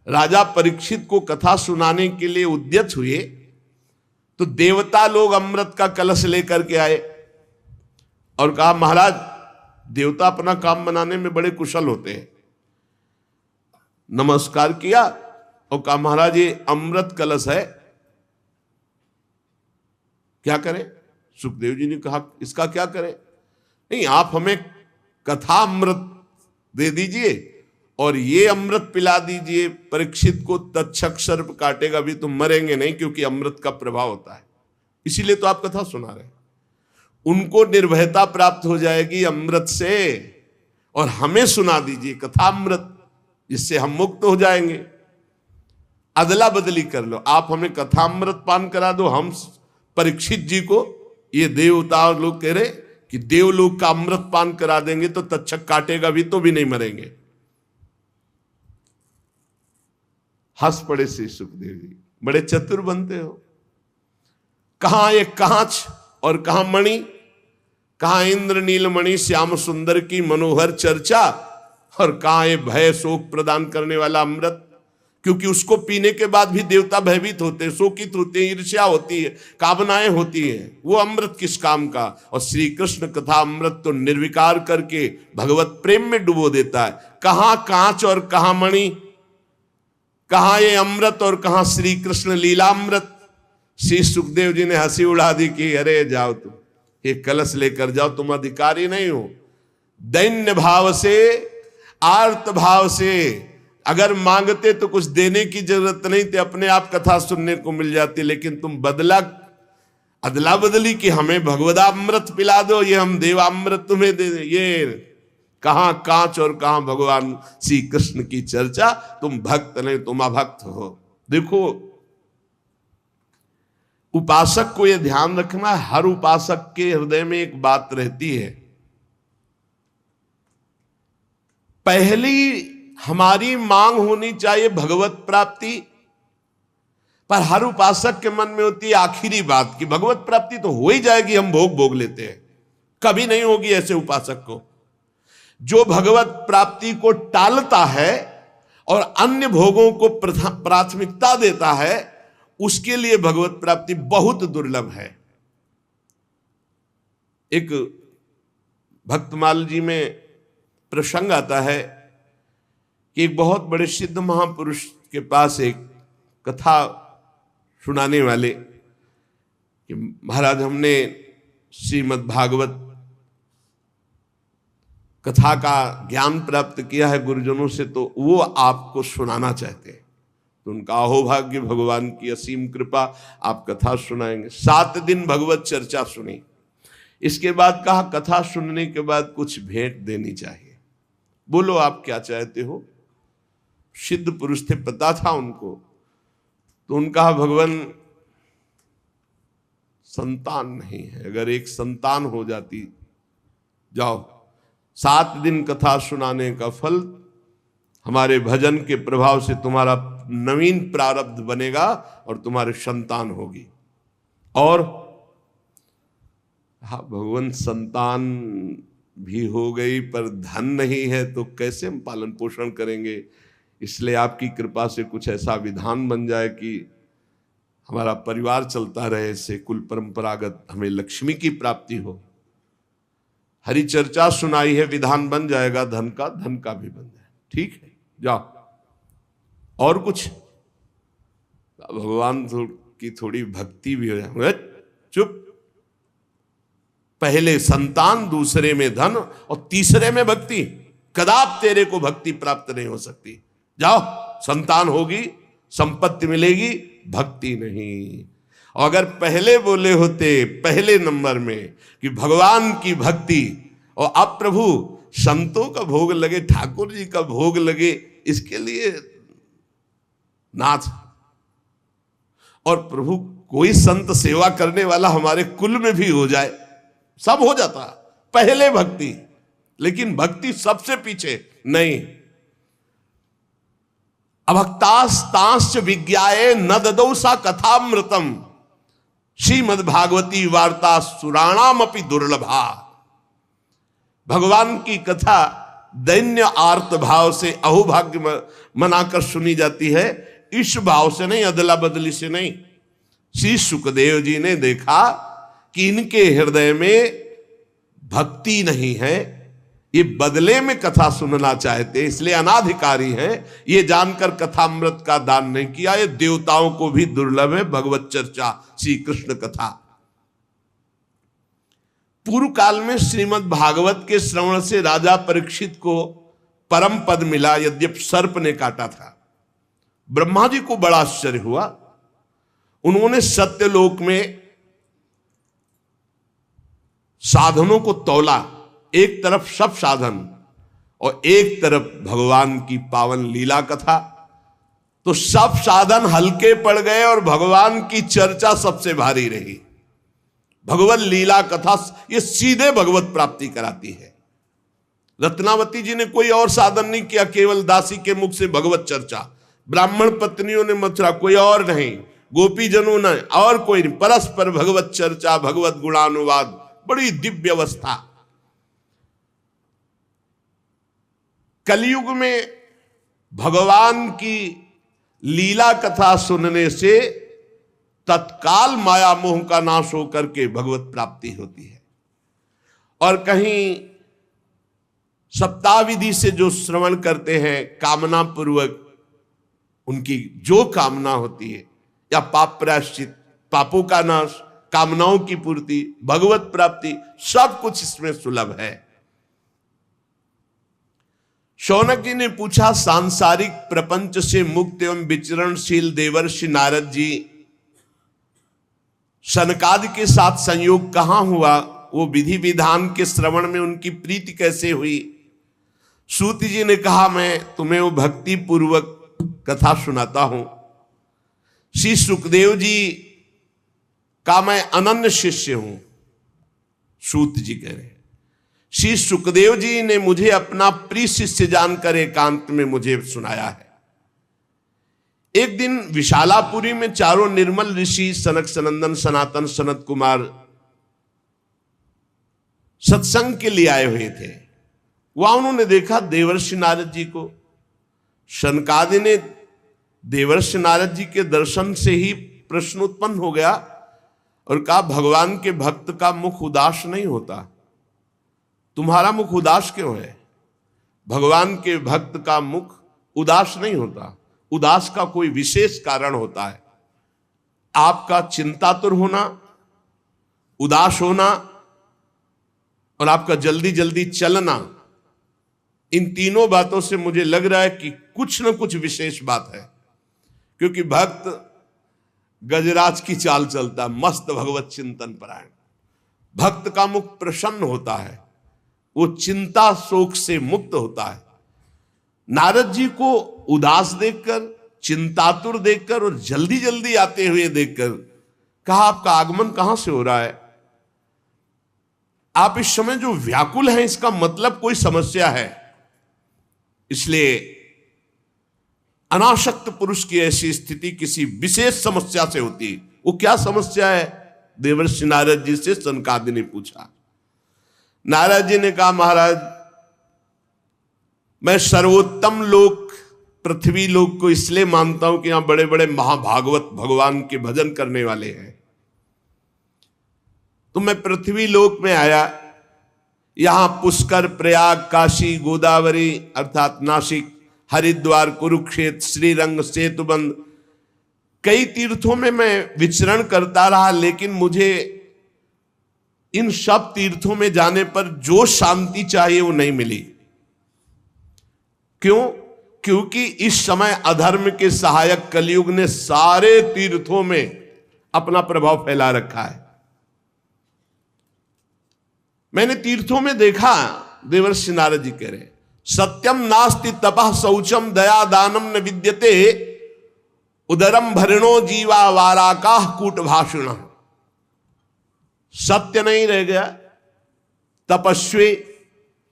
राजा परीक्षित को कथा सुनाने के लिए उद्यत हुए, तो देवता लोग अमृत का कलश लेकर के आए और कहा, महाराज, देवता अपना काम बनाने में बड़े कुशल होते हैं। नमस्कार किया और कहा, महाराज, ये अमृत कलश है, क्या करें? सुखदेव जी ने कहा, इसका क्या करें? नहीं, आप हमें कथा अमृत दे दीजिए और ये अमृत पिला दीजिए परीक्षित को, तक्षक सर्प काटेगा भी, तुम मरेंगे नहीं, क्योंकि अमृत का प्रभाव होता है। इसीलिए तो आप कथा सुना रहे हैं। उनको निर्भयता प्राप्त हो जाएगी अमृत से, और हमें सुना दीजिए कथा अमृत, जिससे हम मुक्त हो जाएंगे। अदला बदली कर लो, आप हमें कथा अमृत पान करा दो, हम परीक्षित जी को, ये देवता लोग कह रहे कि देवलोक का अमृत पान करा देंगे तो तक्षक काटेगा भी तो भी नहीं मरेंगे। हंस पड़े श्री सुखदेव जी, बड़े चतुर बनते हो। कहां एक कांच और कहां मणि, कहां इंद्र नीलमणि श्याम सुंदर की मनोहर चर्चा, और कहां ये भय शोक प्रदान करने वाला अमृत। क्योंकि उसको पीने के बाद भी देवता भयभीत होते हैं, शोकित होते हैं, ईर्ष्या होती है, कामनाएं होती हैं। वो अमृत किस काम का। और श्री कृष्ण कथा अमृत तो निर्विकार करके भगवत प्रेम में डुबो देता है। कहां कांच और कहां मणि, कहां ये अमृत और कहां श्री कृष्ण लीलामृत। श्री सुखदेव जी ने हंसी उड़ा दी कि अरे जाओ तुम ये कलश लेकर जाओ, तुम अधिकारी नहीं हो। दैन्य भाव से, आर्त भाव से अगर मांगते तो कुछ देने की जरूरत नहीं थी, अपने आप कथा सुनने को मिल जाती। लेकिन तुम बदला, अदला बदली कि हमें भगवदामृत पिला दो, ये हम देवामृत तुम्हें दे दे। ये कहां कांच और कहां भगवान श्री कृष्ण की चर्चा। तुम भक्त नहीं, तुम अभक्त हो। देखो, उपासक को यह ध्यान रखना, हर उपासक के हृदय में एक बात रहती है। पहली हमारी मांग होनी चाहिए भगवत प्राप्ति, पर हर उपासक के मन में होती है आखिरी बात कि भगवत प्राप्ति तो हो ही जाएगी, हम भोग भोग लेते हैं। कभी नहीं होगी ऐसे उपासक को। जो भगवत प्राप्ति को टालता है और अन्य भोगों को प्राथमिकता देता है, उसके लिए भगवत प्राप्ति बहुत दुर्लभ है। एक भक्तमाल जी में प्रसंग आता है कि एक बहुत बड़े सिद्ध महापुरुष के पास एक कथा सुनाने वाले कि महाराज, हमने श्रीमद् भागवत कथा का ज्ञान प्राप्त किया है गुरुजनों से, तो वो आपको सुनाना चाहते हैं। तो उनका अहोभाग्य, भगवान की असीम कृपा, आप कथा सुनाएंगे। 7 दिन भगवत चर्चा सुनी। इसके बाद कहा कथा सुनने के बाद कुछ भेंट देनी चाहिए, बोलो आप क्या चाहते हो। सिद्ध पुरुष थे, पता था उनको। तो उनका भगवान संतान नहीं है, अगर एक संतान हो जाती, जाओ 7 दिन कथा सुनाने का फल हमारे भजन के प्रभाव से तुम्हारा नवीन प्रारब्ध बनेगा और तुम्हारे संतान होगी। और हाँ, भगवान संतान भी हो गई पर धन नहीं है, तो कैसे हम पालन पोषण करेंगे। इसलिए आपकी कृपा से कुछ ऐसा विधान बन जाए कि हमारा परिवार चलता रहे, इससे कुल परंपरागत हमें लक्ष्मी की प्राप्ति हो। हरि चर्चा सुनाई है, विधान बन जाएगा धन का भी बन जाए। ठीक है, जाओ। और कुछ भगवान की थोड़ी भक्ति भी हो जाए। चुप, पहले संतान, दूसरे में धन और तीसरे में भक्ति। कदाप तेरे को भक्ति प्राप्त नहीं हो सकती। जाओ, संतान होगी, संपत्ति मिलेगी, भक्ति नहीं। और अगर पहले बोले होते पहले नंबर में कि भगवान की भक्ति, और अब प्रभु संतों का भोग लगे, ठाकुर जी का भोग लगे, इसके लिए नाथ। और प्रभु कोई संत सेवा करने वाला हमारे कुल में भी हो जाए, सब हो जाता। पहले भक्ति, लेकिन भक्ति सबसे पीछे नहीं। अभक्तास्तांश्च विज्ञाये न ददौ सा कथामृतम, श्रीमद् भागवती वार्ता सुराणामपि दुर्लभा। भगवान की कथा दैन्य आर्त भाव से, अहोभाग्य मनाकर सुनी जाती है, इस भाव से नहीं, अदला बदली से नहीं। श्री सुखदेव जी ने देखा कि इनके हृदय में भक्ति नहीं है, ये बदले में कथा सुनना चाहते, इसलिए अनाधिकारी हैं। ये जानकर कथामृत का दान नहीं किया। ये देवताओं को भी दुर्लभ है भगवत चर्चा, श्री कृष्ण कथा। पूर्व काल में श्रीमद् भागवत के श्रवण से राजा परीक्षित को परम पद मिला, यद्यप सर्प ने काटा था। ब्रह्मा जी को बड़ा आश्चर्य हुआ। उन्होंने सत्यलोक में साधनों को तौला, एक तरफ सब साधन और एक तरफ भगवान की पावन लीला कथा। तो सब साधन हल्के पड़ गए और भगवान की चर्चा सबसे भारी रही। भगवत लीला कथा ये सीधे भगवत प्राप्ति कराती है। रत्नावती जी ने कोई और साधन नहीं किया, केवल दासी के मुख से भगवत चर्चा। ब्राह्मण पत्नियों ने मथुरा, कोई और नहीं, गोपीजनों ने और कोई नहीं, परस्पर भगवत चर्चा, भगवत गुणानुवाद, बड़ी दिव्य अवस्था। कलयुग में भगवान की लीला कथा सुनने से तत्काल माया मोह का नाश होकर के भगवत प्राप्ति होती है। और कहीं सप्ताह विधि से जो श्रवण करते हैं कामना पूर्वक, उनकी जो कामना होती है, या पाप प्रायश्चित, पापों का नाश, कामनाओं की पूर्ति, भगवत प्राप्ति, सब कुछ इसमें सुलभ है। शौनक जी ने पूछा, सांसारिक प्रपंच से मुक्त एवं विचरणशील देवर्षि नारद जी, सनकादि के साथ संयोग कहां हुआ? वो विधि विधान के श्रवण में उनकी प्रीति कैसे हुई? सूत जी ने कहा, मैं तुम्हें वो भक्ति पूर्वक कथा सुनाता हूं। श्री सुखदेव जी का मैं अनन्य शिष्य हूं। सूत जी कह रहे, श्री सुखदेव जी ने मुझे अपना प्रिय शिष्य जानकर एकांत में मुझे सुनाया है। एक दिन विशालापुरी में चारों निर्मल ऋषि सनक सनंदन सनातन सनत कुमार सत्संग के लिए आए हुए थे। वहां उन्होंने देखा देवर्षि नारद जी को। शनकादि ने देवर्षि नारद जी के दर्शन से ही प्रश्न उत्पन्न हो गया और कहा, भगवान के भक्त का मुख उदास नहीं होता, तुम्हारा मुख उदास क्यों है? भगवान के भक्त का मुख उदास नहीं होता, उदास का कोई विशेष कारण होता है। आपका चिंतातुर होना, उदास होना और आपका जल्दी जल्दी चलना, इन तीनों बातों से मुझे लग रहा है कि कुछ न कुछ विशेष बात है। क्योंकि भक्त गजराज की चाल चलता, मस्त भगवत चिंतन परायण। भक्त का मुख प्रसन्न होता है, वो चिंता शोक से मुक्त होता है। नारद जी को उदास देखकर, चिंतातुर देखकर और जल्दी जल्दी आते हुए देखकर कहा, आपका आगमन कहां से हो रहा है? आप इस समय जो व्याकुल हैं, इसका मतलब कोई समस्या है। इसलिए अनासक्त पुरुष की ऐसी स्थिति किसी विशेष समस्या से होती है। वो क्या समस्या है? देवर्षि नारद जी से सनकादि ने पूछा। नारद जी ने कहा, महाराज मैं सर्वोत्तम लोक पृथ्वी लोक को इसलिए मानता हूं कि यहां बड़े बड़े महाभागवत भगवान के भजन करने वाले हैं। तो मैं पृथ्वी लोक में आया, यहां पुष्कर, प्रयाग, काशी, गोदावरी अर्थात नासिक, हरिद्वार, कुरुक्षेत्र, श्रीरंग, सेतुबंद, कई तीर्थों में मैं विचरण करता रहा, लेकिन मुझे इन सब तीर्थों में जाने पर जो शांति चाहिए वो नहीं मिली। क्यों? क्योंकि इस समय अधर्म के सहायक कलयुग ने सारे तीर्थों में अपना प्रभाव फैला रखा है। मैंने तीर्थों में देखा, देवर्षि नारद जी कह रहे, सत्यम नास्ति तपः शौचम दया दानम न विद्यते उदरम भरणो जीवा वाराकाह कूट भाषण। सत्य नहीं रह गया, तपस्वी,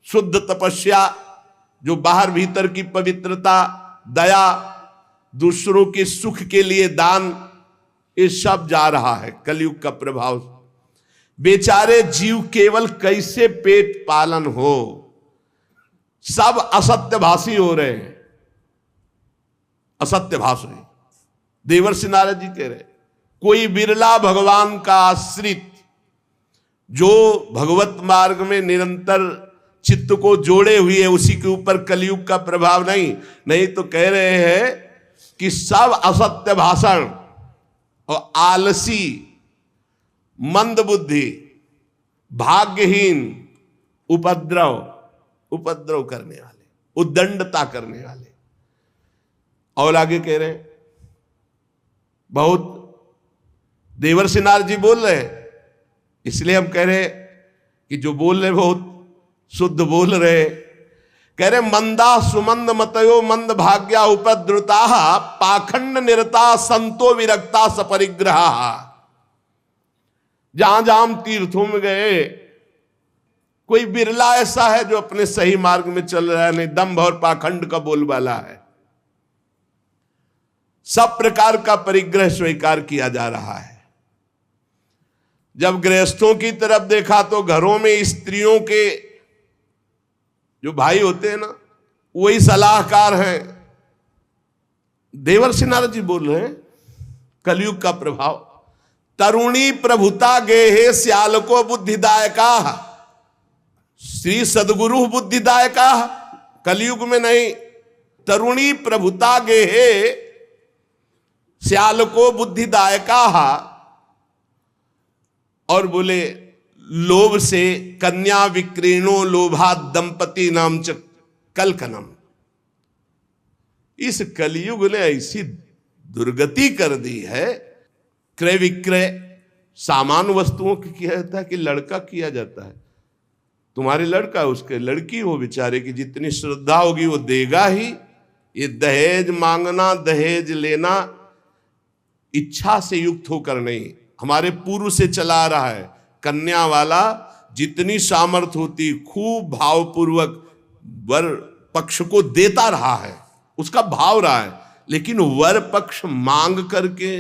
शुद्ध तपस्या, जो बाहर भीतर की पवित्रता, दया, दूसरों के सुख के लिए दान, ये सब जा रहा है कलयुग का प्रभाव। बेचारे जीव केवल कैसे पेट पालन हो, सब असत्यभाषी हो रहे हैं, असत्यभाषी। देवर्षि नारद जी कह रहे, कोई बिरला भगवान का आश्रित जो भगवत मार्ग में निरंतर चित्त को जोड़े हुए, उसी के ऊपर कलयुग का प्रभाव नहीं तो कह रहे हैं कि सब असत्य भाषण और आलसी, मंद बुद्धि, भाग्यहीन, उपद्रव करने वाले, उद्दंडता करने वाले। और आगे कह रहे हैं, बहुत देवर्षि नारद जी बोल रहे हैं, इसलिए हम कह रहे कि जो बोल रहे बहुत शुद्ध बोल रहे। कह रहे, मंदा सुमंद मतयो मंद भाग्या उपद्रुता पाखंड निरता संतो विरक्ता सपरिग्रहा। जहां जहां हम तीर्थों में गए, कोई बिरला ऐसा है जो अपने सही मार्ग में चल रहा है, नहीं दंभ और पाखंड का बोलबाला है। सब प्रकार का परिग्रह स्वीकार किया जा रहा है। जब गृहस्थों की तरफ देखा तो घरों में स्त्रियों के जो भाई होते हैं ना, वही सलाहकार हैं। देवर्षि नारद जी बोल रहे हैं कलयुग का प्रभाव। तरुणी प्रभुता गेहे श्याल को बुद्धिदायका, श्री सदगुरु बुद्धिदायका, कलयुग में नहीं। तरुणी प्रभुता गेहे श्याल को बुद्धिदायका, और बोले लोभ से कन्या विक्रीणो लोभा दंपति नाम च कलकनम। इस कलयुग ने ऐसी दुर्गति कर दी है। क्रय विक्रय सामान वस्तुओं की किया जाता है कि लड़का किया जाता है। तुम्हारे लड़का उसके लड़की हो, बेचारे की जितनी श्रद्धा होगी वो देगा ही। ये दहेज मांगना दहेज लेना इच्छा से युक्त होकर नहीं, हमारे पूर्व से चला रहा है। कन्या वाला जितनी सामर्थ होती खूब भावपूर्वक वर पक्ष को देता रहा है, उसका भाव रहा है। लेकिन वर पक्ष मांग करके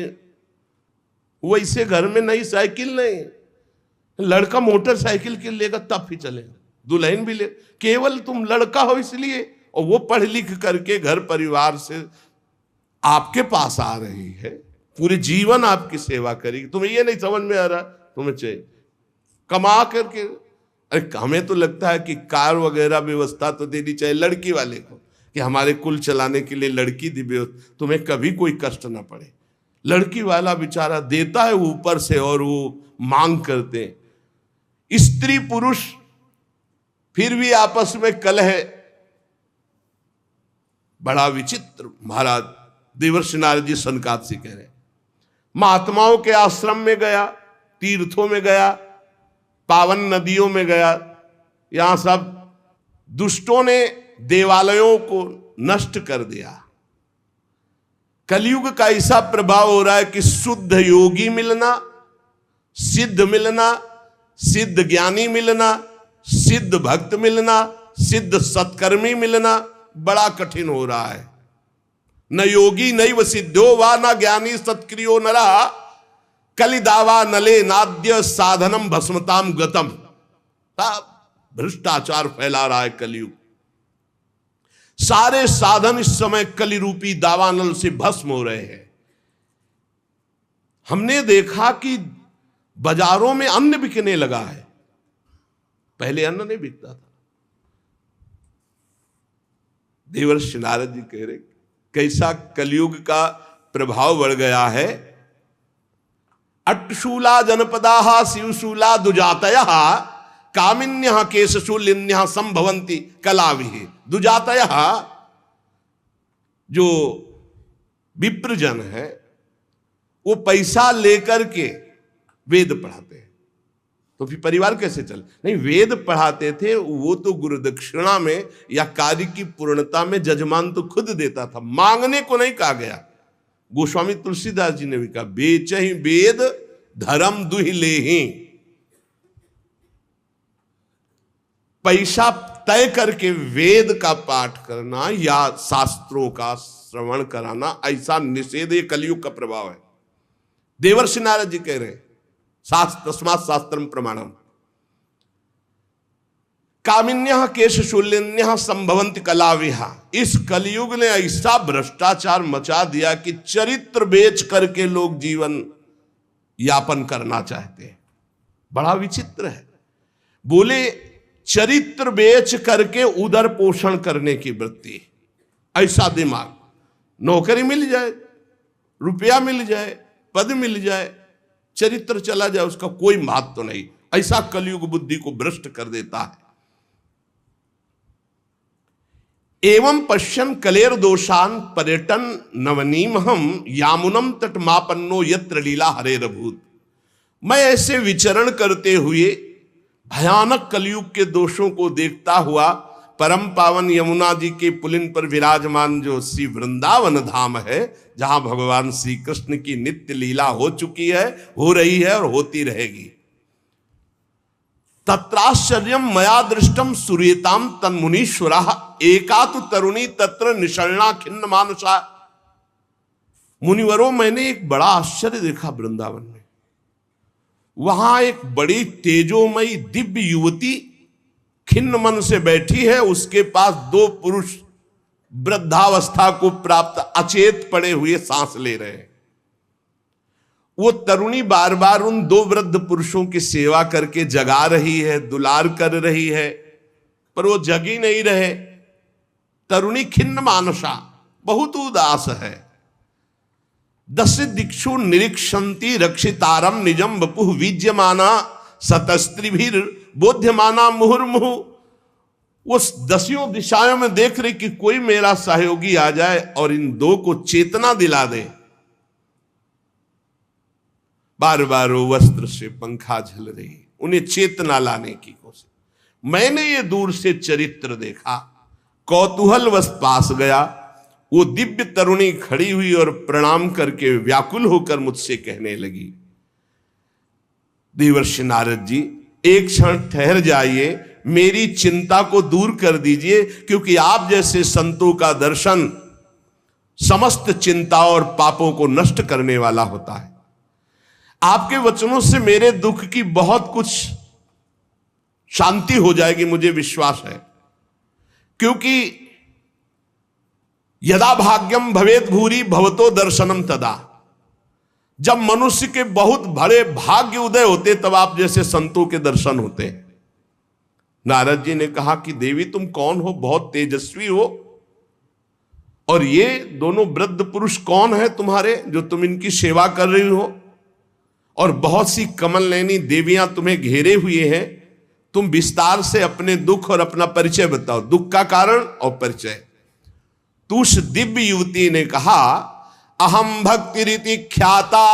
वैसे घर में नई साइकिल नहीं, लड़का मोटरसाइकिल के लेगा तब ही चलेगा, दुल्हन भी ले। केवल तुम लड़का हो इसलिए, और वो पढ़ लिख करके घर परिवार से आपके पास आ रही है, पूरे जीवन आपकी सेवा करेगी। तुम्हें ये नहीं समझ में आ रहा, तुम्हें चाहिए कमा करके। अरे हमें तो लगता है कि कार वगैरह व्यवस्था तो देनी चाहिए लड़की वाले को, कि हमारे कुल चलाने के लिए लड़की दी व्यवस्था, तुम्हें कभी कोई कष्ट ना पड़े। लड़की वाला बेचारा देता है ऊपर से, और वो मांग करते हैं। स्त्री पुरुष फिर भी आपस में कलह, बड़ा विचित्र। महाराज देवर्षि नारद जी सनकादिक से कह रहे, महात्माओं के आश्रम में गया, तीर्थों में गया, पावन नदियों में गया, यहां सब दुष्टों ने देवालयों को नष्ट कर दिया। कलयुग का ऐसा प्रभाव हो रहा है कि शुद्ध योगी मिलना, सिद्ध मिलना, सिद्ध ज्ञानी मिलना, सिद्ध भक्त मिलना, सिद्ध सत्कर्मी मिलना बड़ा कठिन हो रहा है। न योगी नैव सिद्धो वा न ज्ञानी सत्क्रियो नरा, कलिदावा नले नाद्य साधनम भस्मताम गतम। भ्रष्टाचार फैला रहा है कलयुग। सारे साधन इस समय कलि रूपी दावानल से भस्म हो रहे हैं। हमने देखा कि बाजारों में अन्न बिकने लगा है, पहले अन्न नहीं बिकता था। देवर्षि नारद जी कह रहे कैसा कलयुग का प्रभाव बढ़ गया है। अट्टशूला जनपदा शिवशूला दुजातय कामिन्य केशशूलिन्य संभवंती कलाविहि। दुजातय जो विप्रजन है वो पैसा लेकर के वेद पढ़ाते हैं, तो फिर परिवार कैसे चले? नहीं, वेद पढ़ाते थे वो तो गुरु दक्षिणा में या कार्य की पूर्णता में जजमान तो खुद देता था, मांगने को नहीं कहा गया। गोस्वामी तुलसीदास जी ने भी कहा बेच ही वेद धर्म दुहि ले ही। पैसा तय करके वेद का पाठ करना या शास्त्रों का श्रवण कराना, ऐसा निषेध ये कलयुग का प्रभाव है। देवर्षि नारद जी कह रहे हैं शास्त्र तस्मात् शास्त्रम प्रमाणम। कामिन्यः केशशूलिन्यः संभवन्ति कलाविहा। इस कलयुग ने ऐसा भ्रष्टाचार मचा दिया कि चरित्र बेच करके लोग जीवन यापन करना चाहते हैं। बड़ा विचित्र है। बोले चरित्र बेच करके उदर पोषण करने की वृत्ति, ऐसा दिमाग। नौकरी मिल जाए, रुपया मिल जाए, पद मिल जाए, चरित्र चला जाए, उसका कोई महत्व तो नहीं। ऐसा कलयुग बुद्धि को भ्रष्ट कर देता है। एवं पश्यन कलेर दोषान पर्यटन नवनीमहम यामुनम तटमापन्नो यत्र लीला हरेरभूत। मैं ऐसे विचरण करते हुए भयानक कलयुग के दोषों को देखता हुआ परम पावन यमुना जी के पुलिन पर विराजमान जो श्री वृंदावन धाम है, जहां भगवान श्री कृष्ण की नित्य लीला हो चुकी है, हो रही है और होती रहेगी। तत्राश्चर्यम मया दृष्टम सूर्यताम तन्मुनीश्वरा एका तु तरुणी तत्र निषण्णा खिन्न मानसा। मुनिवरों, मैंने एक बड़ा आश्चर्य देखा वृंदावन में। वहां एक बड़ी तेजोमयी दिव्य युवती खिन्न मन से बैठी है, उसके पास दो पुरुष वृद्धावस्था को प्राप्त अचेत पड़े हुए सांस ले रहे हैं। वो तरुणी बार बार उन दो वृद्ध पुरुषों की सेवा करके जगा रही है, दुलार कर रही है, पर वो जग ही नहीं रहे। तरुणी खिन्न मानसा, बहुत उदास है। दश दिक्षु निरीक्षन्ति रक्षितारम निजम वपुः विज्यमाना सतस्त्रिभिर बोध्यमाना मुहुर्मुहु। वो दसियों दिशाओं में देख रही कि कोई मेरा सहयोगी आ जाए और इन दो को चेतना दिला दे। बार बार वो वस्त्र से पंखा झल रही, उन्हें चेतना लाने की कोशिश। मैंने ये दूर से चरित्र देखा, कौतूहलवश पास गया। वो दिव्य तरुणी खड़ी हुई और प्रणाम करके व्याकुल होकर मुझसे कहने लगी, देवर्षि नारद जी, एक क्षण ठहर जाइए, मेरी चिंता को दूर कर दीजिए, क्योंकि आप जैसे संतों का दर्शन समस्त चिंता और पापों को नष्ट करने वाला होता है। आपके वचनों से मेरे दुख की बहुत कुछ शांति हो जाएगी, मुझे विश्वास है। क्योंकि यदा भाग्यम भवेद भूरि भवतो दर्शनम तदा, जब मनुष्य के बहुत बड़े भाग्य उदय होते तब आप जैसे संतों के दर्शन होते हैं। नारद जी ने कहा कि देवी तुम कौन हो, बहुत तेजस्वी हो, और ये दोनों वृद्ध पुरुष कौन है तुम्हारे जो तुम इनकी सेवा कर रही हो, और बहुत सी कमल नयनी देवियां तुम्हें घेरे हुए हैं। तुम विस्तार से अपने दुख और अपना परिचय बताओ, दुख का कारण और परिचय। तो उस दिव्य युवती ने कहा, अहम भक्ति रीति ख्याता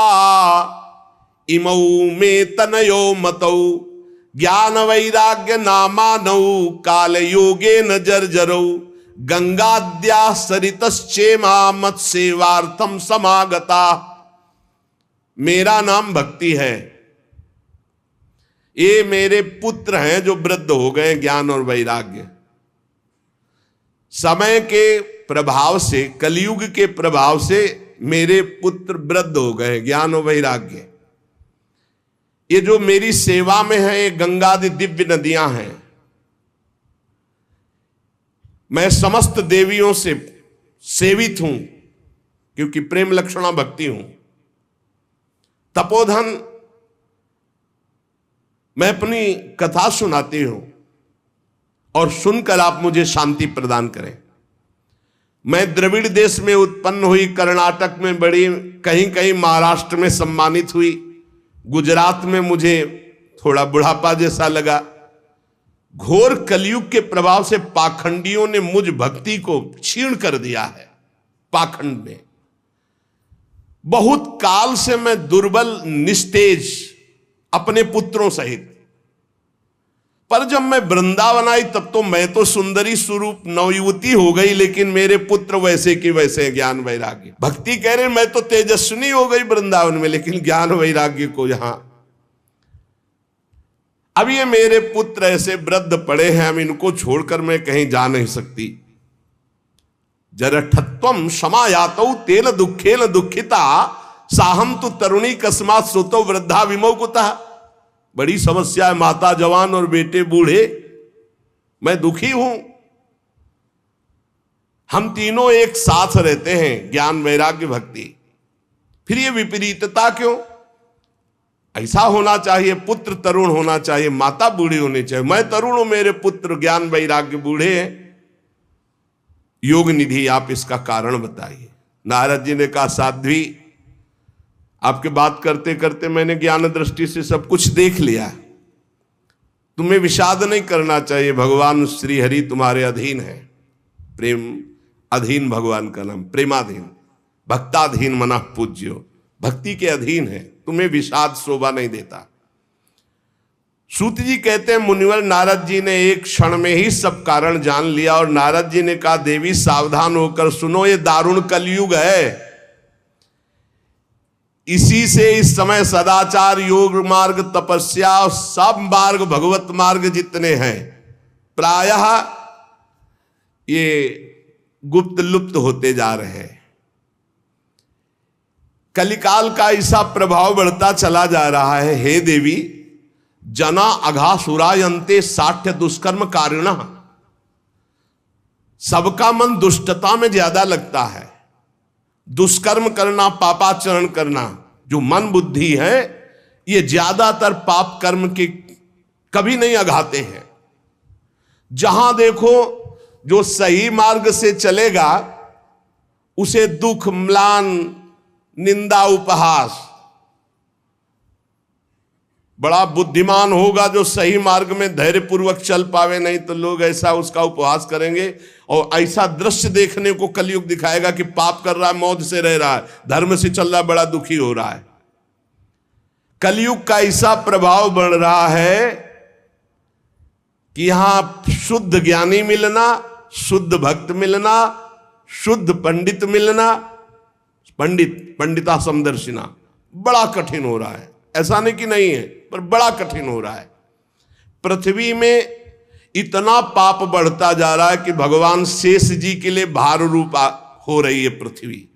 इमौ में तनयो मतौ ज्ञान वैराग्य नामानौ काल योगे न जर्जरौ गंगाद्या सरितश्चेमा मत सेवार्थम समागता। मेरा नाम भक्ति है, ये मेरे पुत्र हैं जो वृद्ध हो गए ज्ञान और वैराग्य। समय के प्रभाव से, कलयुग के प्रभाव से मेरे पुत्र वृद्ध हो गए ज्ञान और वैराग्य। ये जो मेरी सेवा में है ये गंगादि दिव्य नदियां हैं। मैं समस्त देवियों से सेवित हूं क्योंकि प्रेम लक्षणा भक्ति हूं। तपोधन मैं अपनी कथा सुनाती हूं और सुनकर आप मुझे शांति प्रदान करें। मैं द्रविड़ देश में उत्पन्न हुई, कर्नाटक में बड़ी, कहीं कहीं महाराष्ट्र में सम्मानित हुई, गुजरात में मुझे थोड़ा बुढ़ापा जैसा लगा। घोर कलयुग के प्रभाव से पाखंडियों ने मुझ भक्ति को क्षीण कर दिया है। पाखंड में बहुत काल से मैं दुर्बल निस्तेज अपने पुत्रों सहित, पर जब मैं वृंदावन आई तब तो मैं तो सुंदरी स्वरूप नवयुवती हो गई, लेकिन मेरे पुत्र वैसे के वैसे ज्ञान वैराग्य। भक्ति कह रहे मैं तो तेजस्विनी हो गई वृंदावन में, लेकिन ज्ञान वैराग्य को यहां। अब ये मेरे पुत्र ऐसे वृद्ध पड़े हैं, हम इनको छोड़कर मैं कहीं जा नहीं सकती। जरठत्वम समायातौ तेन दुखेन दुखिता साहम तु तरुणी कस्मात सुतो वृद्धा विमोकुता। बड़ी समस्या है, माता जवान और बेटे बूढ़े, मैं दुखी हूं। हम तीनों एक साथ रहते हैं, ज्ञान वैराग्य भक्ति, फिर ये विपरीतता क्यों? ऐसा होना चाहिए, पुत्र तरुण होना चाहिए, माता बूढ़ी होनी चाहिए। मैं तरुण हूं, मेरे पुत्र ज्ञान वैराग्य बूढ़े हैं। योग निधि आप इसका कारण बताइए। नारद जी ने कहा, साध्वी आपके बात करते करते मैंने ज्ञान दृष्टि से सब कुछ देख लिया, तुम्हें विषाद नहीं करना चाहिए। भगवान श्री हरि तुम्हारे अधीन है। प्रेम अधीन भगवान का नाम, प्रेमाधीन, भक्ताधीन मना पूज्यो, भक्ति के अधीन है, तुम्हें विषाद शोभा नहीं देता। सूत जी कहते हैं, मुनिवर नारद जी ने एक क्षण में ही सब कारण जान लिया और नारद जी ने कहा, देवी सावधान होकर सुनो, ये दारुण कलयुग है। इसी से इस समय सदाचार, योग मार्ग, तपस्या और सब मार्ग, भगवत मार्ग जितने हैं, प्रायः ये गुप्त लुप्त होते जा रहे हैं। कलिकाल का ऐसा प्रभाव बढ़ता चला जा रहा है। हे देवी, जना अघासुरायन्ते साठ्य दुष्कर्म कारिणः। सबका मन दुष्टता में ज्यादा लगता है। दुष्कर्म करना, पापाचरण करना, जो मन बुद्धि है ये ज्यादातर पाप कर्म के कभी नहीं अघाते हैं। जहां देखो जो सही मार्ग से चलेगा उसे दुख, म्लान, निंदा, उपहास, बड़ा बुद्धिमान होगा जो सही मार्ग में धैर्य पूर्वक चल पावे, नहीं तो लोग ऐसा उसका उपहास करेंगे और ऐसा दृश्य देखने को कलयुग दिखाएगा कि पाप कर रहा है, मौत से रह रहा है, धर्म से चल रहा है, बड़ा दुखी हो रहा है। कलयुग का ऐसा प्रभाव बढ़ रहा है कि यहां शुद्ध ज्ञानी मिलना, शुद्ध भक्त मिलना, शुद्ध पंडित मिलना, पंडिता समदर्शिना बड़ा कठिन हो रहा है। ऐसा नहीं कि नहीं है, पर बड़ा कठिन हो रहा है। पृथ्वी में इतना पाप बढ़ता जा रहा है कि भगवान शेष जी के लिए भार रूप हो रही है पृथ्वी।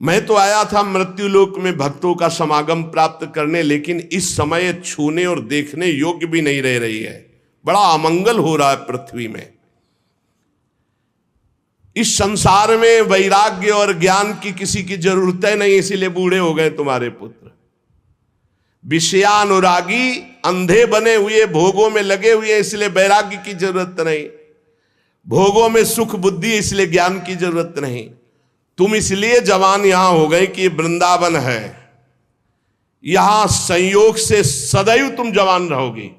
मैं तो आया था मृत्यु लोक में भक्तों का समागम प्राप्त करने, लेकिन इस समय छूने और देखने योग्य भी नहीं रह रही है। बड़ा अमंगल हो रहा है पृथ्वी में। इस संसार में वैराग्य और ज्ञान की किसी की जरूरत है नहीं, इसीलिए बूढ़े हो गए तुम्हारे पुत्र। विषयानुरागी, अंधे बने हुए, भोगों में लगे हुए, इसलिए वैराग्य की जरूरत नहीं। भोगों में सुख बुद्धि, इसलिए ज्ञान की जरूरत नहीं। तुम इसलिए जवान यहां हो गए कि वृंदावन है, यहां संयोग से सदैव तुम जवान रहोगे।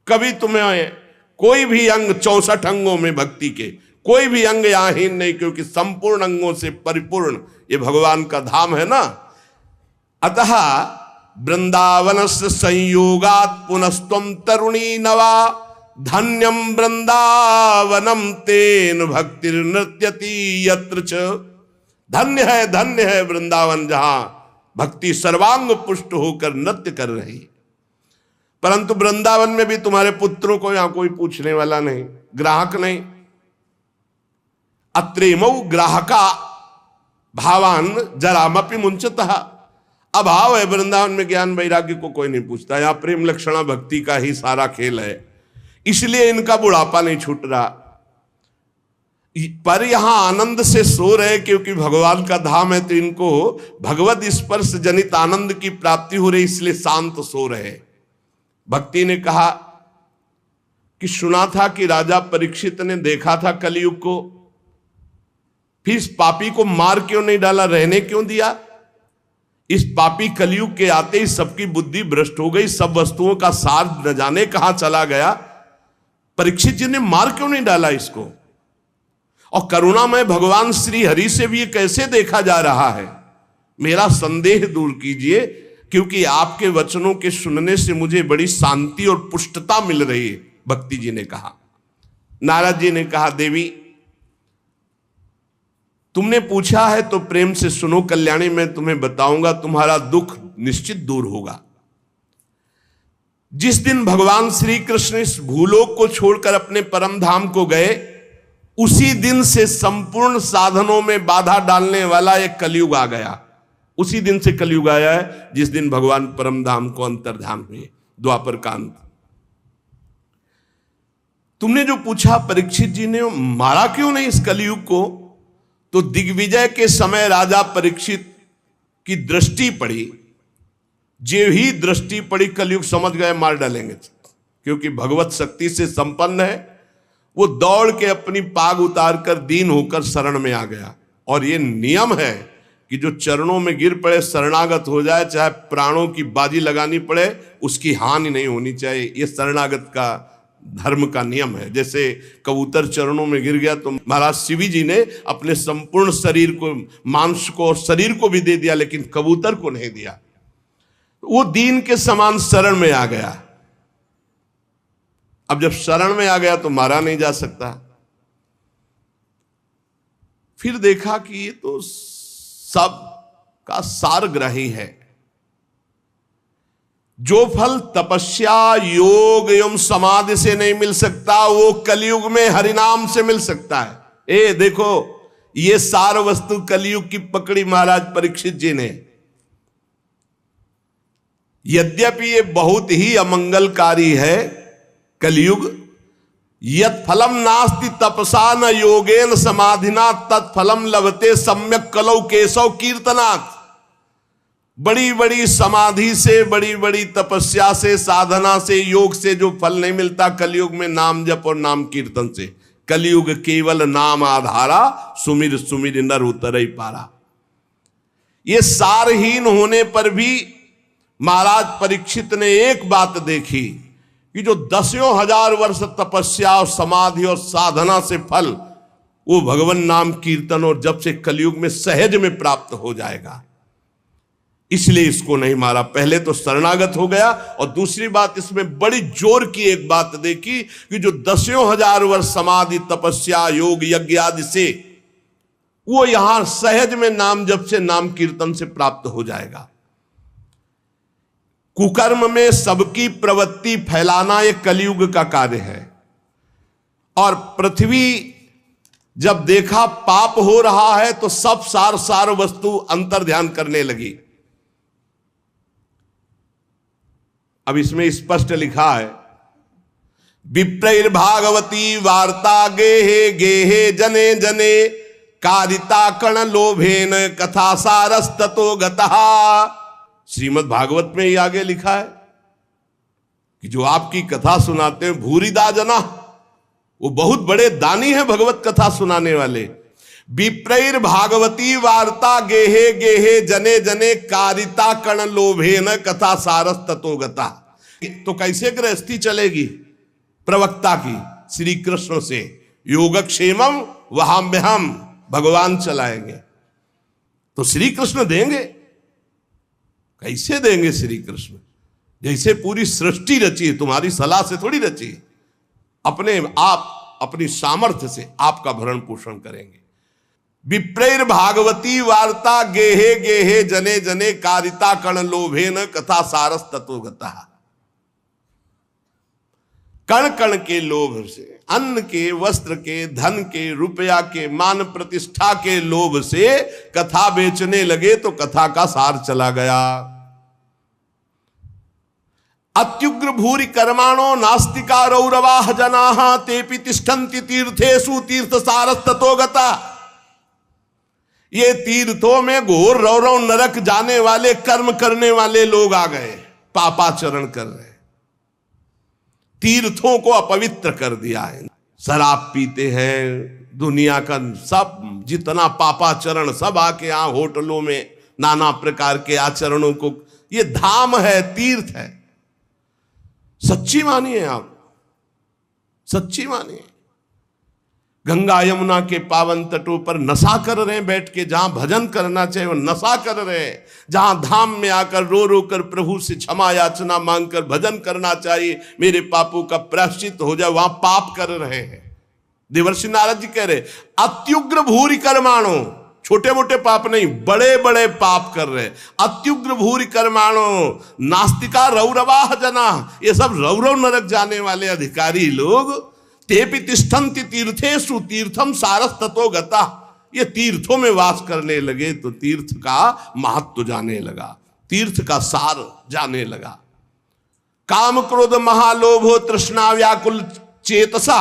कभी तुम्हें कोई भी अंग, 64 अंगों में भक्ति के कोई भी अंग यहां हीन नहीं, क्योंकि संपूर्ण अंगों से परिपूर्ण ये भगवान का धाम है ना। अतः वृंदावनस्य संयोगात् पुनस्त्वं तरुणी नवा, धन्यम वृंदावनम तेन भक्तिर नृत्यति यत्र च। धन्य है वृंदावन, जहां भक्ति सर्वांग पुष्ट होकर नृत्य कर रही। परंतु वृंदावन में भी तुम्हारे पुत्रों को यहां कोई पूछने वाला नहीं, ग्राहक नहीं। अत्रेमौ ग्राहका भावान जरामपि मुंचतः। अभाव है वृंदावन में, ज्ञान वैराग्य को कोई नहीं पूछता। यहां प्रेम लक्षणा भक्ति का ही सारा खेल है, इसलिए इनका बुढ़ापा नहीं छूट रहा। पर यहां आनंद से सो रहे, क्योंकि भगवान का धाम है तो इनको भगवत स्पर्श जनित आनंद की प्राप्ति हो रही, इसलिए शांत सो रहे। भक्ति ने कहा कि सुना था कि राजा परीक्षित ने देखा था कलयुग को, फिर इस पापी को मार क्यों नहीं डाला, रहने क्यों दिया? इस पापी कलयुग के आते ही सबकी बुद्धि भ्रष्ट हो गई, सब वस्तुओं का सार न जाने कहां चला गया। परीक्षित जी ने मार क्यों नहीं डाला इसको? और करुणामय भगवान श्री हरि से भी ये कैसे देखा जा रहा है? मेरा संदेह दूर कीजिए, क्योंकि आपके वचनों के सुनने से मुझे बड़ी शांति और पुष्टता मिल रही है। भक्ति जी ने कहा। नारद जी ने कहा, देवी तुमने पूछा है तो प्रेम से सुनो कल्याणी, मैं तुम्हें बताऊंगा, तुम्हारा दुख निश्चित दूर होगा। जिस दिन भगवान श्री कृष्ण इस भूलोक को छोड़कर अपने परम धाम को गए, उसी दिन से संपूर्ण साधनों में बाधा डालने वाला एक कलयुग आ गया। उसी दिन से कलयुग आया है जिस दिन भगवान परम धाम को अंतर्धान हुए, द्वापर का अंत। तुमने जो पूछा परीक्षित जी ने मारा क्यों नहीं इस कलयुग को, तो दिग्विजय के समय राजा परीक्षित की दृष्टि पड़ी, जो ही दृष्टि पड़ी कलयुग समझ गए मार डालेंगे, क्योंकि भगवत शक्ति से संपन्न है। वो दौड़ के अपनी पाग उतार कर दीन होकर शरण में आ गया। और ये नियम है कि जो चरणों में गिर पड़े, शरणागत हो जाए, चाहे प्राणों की बाजी लगानी पड़े, उसकी हानि नहीं होनी चाहिए। ये शरणागत का धर्म का नियम है। जैसे कबूतर चरणों में गिर गया तो महाराज शिवी जी ने अपने संपूर्ण शरीर को, मांस को और शरीर को भी दे दिया, लेकिन कबूतर को नहीं दिया। वो दीन के समान शरण में आ गया। अब जब शरण में आ गया तो मारा नहीं जा सकता। फिर देखा कि ये तो सब का सारग्राही है। जो फल तपस्या, योग एवं समाधि से नहीं मिल सकता, वो कलयुग में हरिनाम से मिल सकता है। ए देखो, ये सार वस्तु कलयुग की पकड़ी महाराज परीक्षित जी ने। यद्यपि ये बहुत ही अमंगलकारी है कलयुग, यत् फलम नास्ति तपसा न योगेन समाधिना तत्फलम लभते सम्यक कलौ केशव कीर्तनात्। बड़ी बड़ी समाधि से, बड़ी बड़ी तपस्या से, साधना से, योग से जो फल नहीं मिलता कलयुग में नाम जप और नाम कीर्तन से। कलयुग केवल नाम आधारा, सुमिर सुमिर नर उतरई पारा। ये सारहीन होने पर भी महाराज परीक्षित ने एक बात देखी कि जो दसियों हजार वर्ष तपस्या और समाधि और साधना से फल, वो भगवान नाम कीर्तन और जब से कलयुग में सहज में प्राप्त हो जाएगा, इसलिए इसको नहीं मारा। पहले तो शरणागत हो गया, और दूसरी बात इसमें बड़ी जोर की एक बात देखी कि जो दसियों हजार वर्ष समाधि तपस्या योग यज्ञ आदि से, वो यहां सहज में नाम जप से नाम कीर्तन से प्राप्त हो जाएगा। कुकर्म में सबकी प्रवृत्ति फैलाना यह कलयुग का कार्य है। और पृथ्वी जब देखा पाप हो रहा है तो सब सार वस्तु अंतर ध्यान करने लगी। अब इसमें स्पष्ट लिखा है, विप्रैर्भागवती वार्ता गेहे गेहे जने जने कारिता कण लोभेन कथा सारस्ततो गतः। श्रीमद् भागवत में ही आगे लिखा है कि जो आपकी कथा सुनाते हैं भूरिदा जना, वो बहुत बड़े दानी है भगवत कथा सुनाने वाले। विप्रैर भागवती वार्ता गेहे गेहे जने जने कारिता कण लोभेन कथा सारस ततो गता। तो कैसे गृहस्थी चलेगी प्रवक्ता की? श्री कृष्ण से योगक्षेमम वहाम्यहम, भगवान चलाएंगे। तो श्री कृष्ण देंगे, कैसे देंगे श्री कृष्ण? जैसे पूरी सृष्टि रची है, तुम्हारी सलाह से थोड़ी रची है, अपने आप अपनी सामर्थ्य से आपका भरण पोषण करेंगे। विप्रैर भागवती वार्ता गेहे गेहे जने जने कारिता कण लोभेन कथा सारस ततो गता। कण कण के लोभ से, अन्न के, वस्त्र के, धन के, रुपया के, मान प्रतिष्ठा के लोभ से कथा बेचने लगे तो कथा का सार चला गया। अत्युग्र भूरि कर्माणो नास्तिका रौरवाह जनाः तेपि तिष्ठन्ति तीर्थेषु तीर्थ सारस ततो गता। ये तीर्थों में घोर रौरव नरक जाने वाले कर्म करने वाले लोग आ गए, पापाचरण कर रहे, तीर्थों को अपवित्र कर दिया है। शराब पीते हैं, दुनिया का सब जितना पापाचरण सब आके यहां होटलों में नाना प्रकार के आचरणों को, ये धाम है, तीर्थ है। सच्ची मानिए आप, सच्ची मानिए। गंगा यमुना के पावन तटों पर नशा कर रहे हैं बैठ के, जहां भजन करना चाहिए वो नशा कर रहे हैं। जहां धाम में आकर रो रो कर प्रभु से क्षमा याचना मांगकर भजन करना चाहिए, मेरे पापों का प्रायश्चित हो जाए, वहां पाप कर रहे हैं। देवर्षि नारद जी कह रहे अत्युग्र भूरि कर्माणो, छोटे मोटे पाप नहीं, बड़े बड़े पाप कर रहे। अत्युग्र भूरि कर्माणो नास्तिका रौरवाह जना, ये सब रौरव नरक जाने वाले अधिकारी लोग। तेपि तिष्ठन्ति तीर्थेषु तीर्थम सारस ततो गता, ये तीर्थों में वास करने लगे तो तीर्थ का महत्व जाने लगा, तीर्थ का सार जाने लगा। काम क्रोध महालोभो तृष्णा व्याकुल चेतसा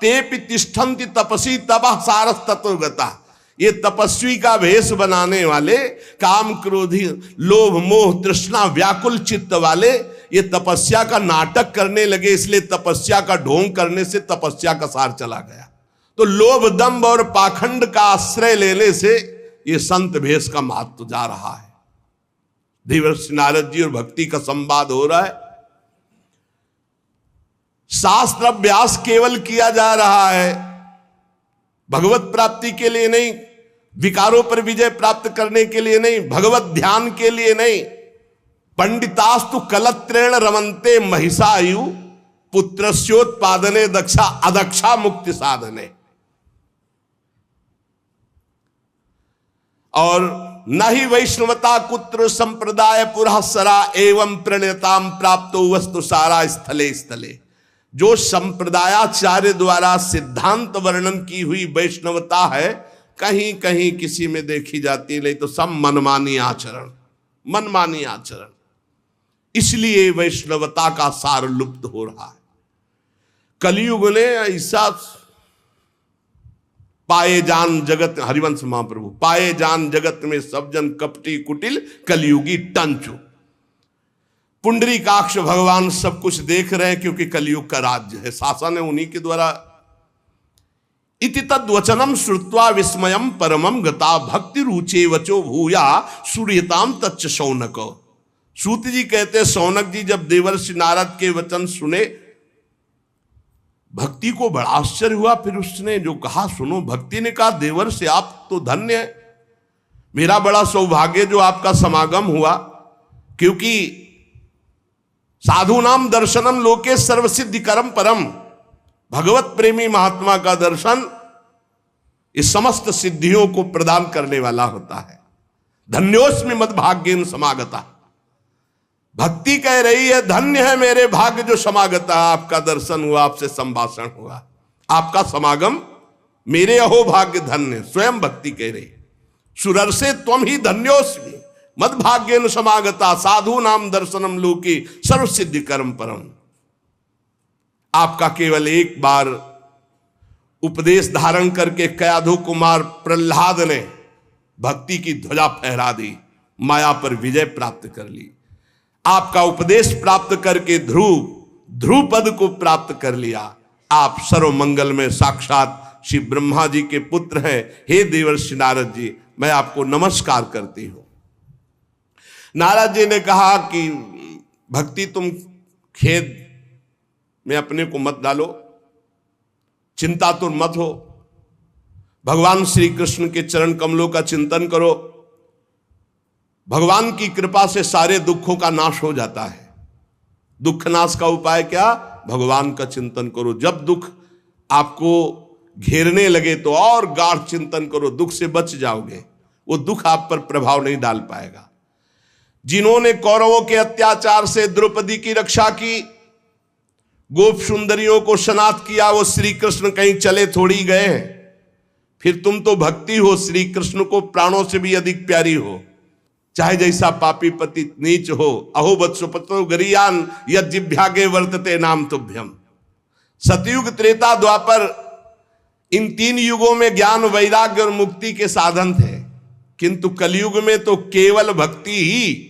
तेपि तिष्ठन्ति तपसी तपः सारस ततो गता। ये तपस्वी का भेष बनाने वाले, काम क्रोधी लोभ मोह तृष्णा व्याकुल चित्त वाले, ये तपस्या का नाटक करने लगे, इसलिए तपस्या का ढोंग करने से तपस्या का सार चला गया। तो लोभ दंभ और पाखंड का आश्रय लेने से ये संत भेष का महत्व जा रहा है। देवर्षि नारद जी और भक्ति का संवाद हो रहा है। शास्त्र अभ्यास केवल किया जा रहा है, भगवत प्राप्ति के लिए नहीं, विकारों पर विजय प्राप्त करने के लिए नहीं, भगवत ध्यान के लिए नहीं। पंडितास्तु कलत्रेण रमन्ते महिषायु पुत्रस्योत्पादने दक्षा अदक्षा मुक्ति साधने। और न ही वैष्णवता कुत्र संप्रदाय पुरःसरा एवं प्रणेताम प्राप्तो वस्तु सारा स्थले स्थले। जो संप्रदायाचार्य द्वारा सिद्धांत वर्णन की हुई वैष्णवता है, कहीं कहीं किसी में देखी जाती है, नहीं तो सब मनमानी आचरण, मनमानी आचरण। इसलिए वैष्णवता का सार लुप्त हो रहा है। कलयुग ने ऐसा पाए जान जगत, हरिवंश महाप्रभु, पाए जान जगत में सब जन कपटी कुटिल कलयुगी टंचु। पुंडरीकाक्ष भगवान सब कुछ देख रहे हैं क्योंकि कलयुग का राज्य है, शासन है उन्हीं के द्वारा। इति तद्वचनम श्रुत्वा विस्मयम परमम गता भक्ति रुचे वचो भूया सूर्यताम तच्च शौनक। सूत जी कहते शौनक जी जब देवर्षि नारद के वचन सुने, भक्ति को बड़ा आश्चर्य हुआ। फिर उसने जो कहा सुनो, भक्ति ने कहा देवर्षि आप तो धन्य है, मेरा बड़ा सौभाग्य जो आपका समागम हुआ, क्योंकि साधु नाम दर्शनम लोके सर्वसिद्धि करम परम। भगवत प्रेमी महात्मा का दर्शन इस समस्त सिद्धियों को प्रदान करने वाला होता है। धन्योस्मि मद्भाग्येन समागता। भक्ति कह रही है धन्य है मेरे भाग्य जो समागता, आपका दर्शन हुआ, आपसे संभाषण हुआ, आपका समागम मेरे अहो भाग्य धन्य। स्वयं भक्ति कह रही, सुरर्षे त्वम ही धन्योस्मि मद्भाग्येन समागता साधु नाम दर्शनम लोके सर्वसिद्धि कर्म परम। आपका केवल एक बार उपदेश धारण करके कयाधु कुमार प्रहलाद ने भक्ति की ध्वजा फहरा दी, माया पर विजय प्राप्त कर ली। आपका उपदेश प्राप्त करके ध्रुव पद को प्राप्त कर लिया। आप सर्व मंगल में साक्षात श्री ब्रह्मा जी के पुत्र हैं। हे देवर्षि नारद जी, मैं आपको नमस्कार करती हूं। नारद जी ने कहा कि भक्ति तुम खेद में अपने को मत डालो, चिंता तो मत हो, भगवान श्री कृष्ण के चरण कमलों का चिंतन करो। भगवान की कृपा से सारे दुखों का नाश हो जाता है। दुख नाश का उपाय क्या? भगवान का चिंतन करो। जब दुख आपको घेरने लगे तो और गाढ़ चिंतन करो, दुख से बच जाओगे, वो दुख आप पर प्रभाव नहीं डाल पाएगा। जिन्होंने कौरवों के अत्याचार से द्रौपदी की रक्षा की, गोप सुंदरियों को शनात किया, वो श्री कृष्ण कहीं चले थोड़ी गए हैं। फिर तुम तो भक्ति हो, श्री कृष्ण को प्राणों से भी अधिक प्यारी हो, चाहे जैसा पापी पति नीच हो। अहो वत्सपतो गरियान यज्जिभ्यागे वर्तते नाम तुभ्यम। सतयुग त्रेता द्वापर इन तीन युगों में ज्ञान वैराग्य और मुक्ति के साधन थे, किंतु कलयुग में तो केवल भक्ति ही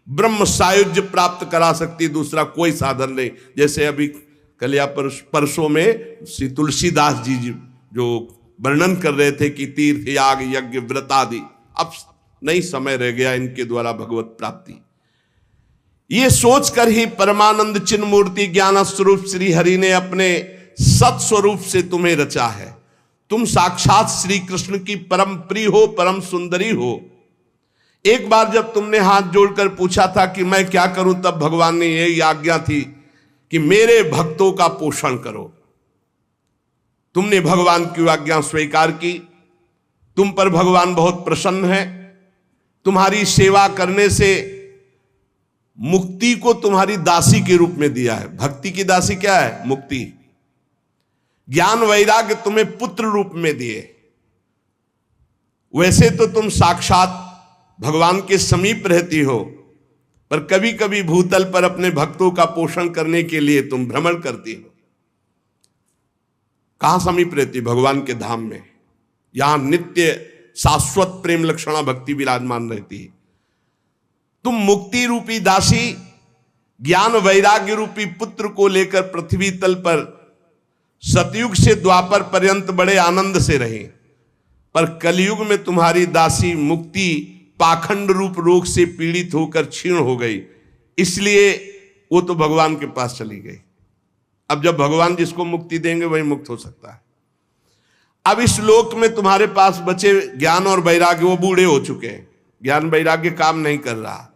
ब्रह्म सायुज्य प्राप्त करा सकती, दूसरा कोई साधन नहीं। जैसे अभी कलिया परसों में श्री तुलसीदास जी जो वर्णन कर रहे थे कि तीर्थ याग यज्ञ व्रत आदि, अब नहीं समय रह गया इनके द्वारा भगवत प्राप्ति। ये सोचकर ही परमानंद चिन्ह मूर्ति ज्ञान स्वरूप श्री हरि ने अपने सत स्वरूप से तुम्हें रचा है। तुम साक्षात श्री कृष्ण की परम प्रिय हो, परम सुंदरी हो। एक बार जब तुमने हाथ जोड़कर पूछा था कि मैं क्या करूं, तब भगवान ने यही आज्ञा थी कि मेरे भक्तों का पोषण करो। तुमने भगवान की आज्ञा स्वीकार की, तुम पर भगवान बहुत प्रसन्न है। तुम्हारी सेवा करने से मुक्ति को तुम्हारी दासी के रूप में दिया है। भक्ति की दासी क्या है? मुक्ति। ज्ञान वैराग्य तुम्हें पुत्र रूप में दिए। वैसे तो तुम साक्षात भगवान के समीप रहती हो, पर कभी कभी भूतल पर अपने भक्तों का पोषण करने के लिए तुम भ्रमण करती हो। कहां समीप रहती? भगवान के धाम में। यहां नित्य शाश्वत प्रेम लक्षणा भक्ति विराजमान रहती है। तुम मुक्ति रूपी दासी ज्ञान वैराग्य रूपी पुत्र को लेकर पृथ्वी तल पर सतयुग से द्वापर पर्यंत बड़े आनंद से रहे, पर कलयुग में तुम्हारी दासी मुक्ति पाखंड रूप रोग से पीड़ित होकर क्षीण हो गई, इसलिए वो तो भगवान के पास चली गई। अब जब भगवान जिसको मुक्ति देंगे वही मुक्त हो सकता है। अब इस लोक में तुम्हारे पास बचे ज्ञान और वैराग्य, वो बूढ़े हो चुके हैं, ज्ञान वैराग्य काम नहीं कर रहा,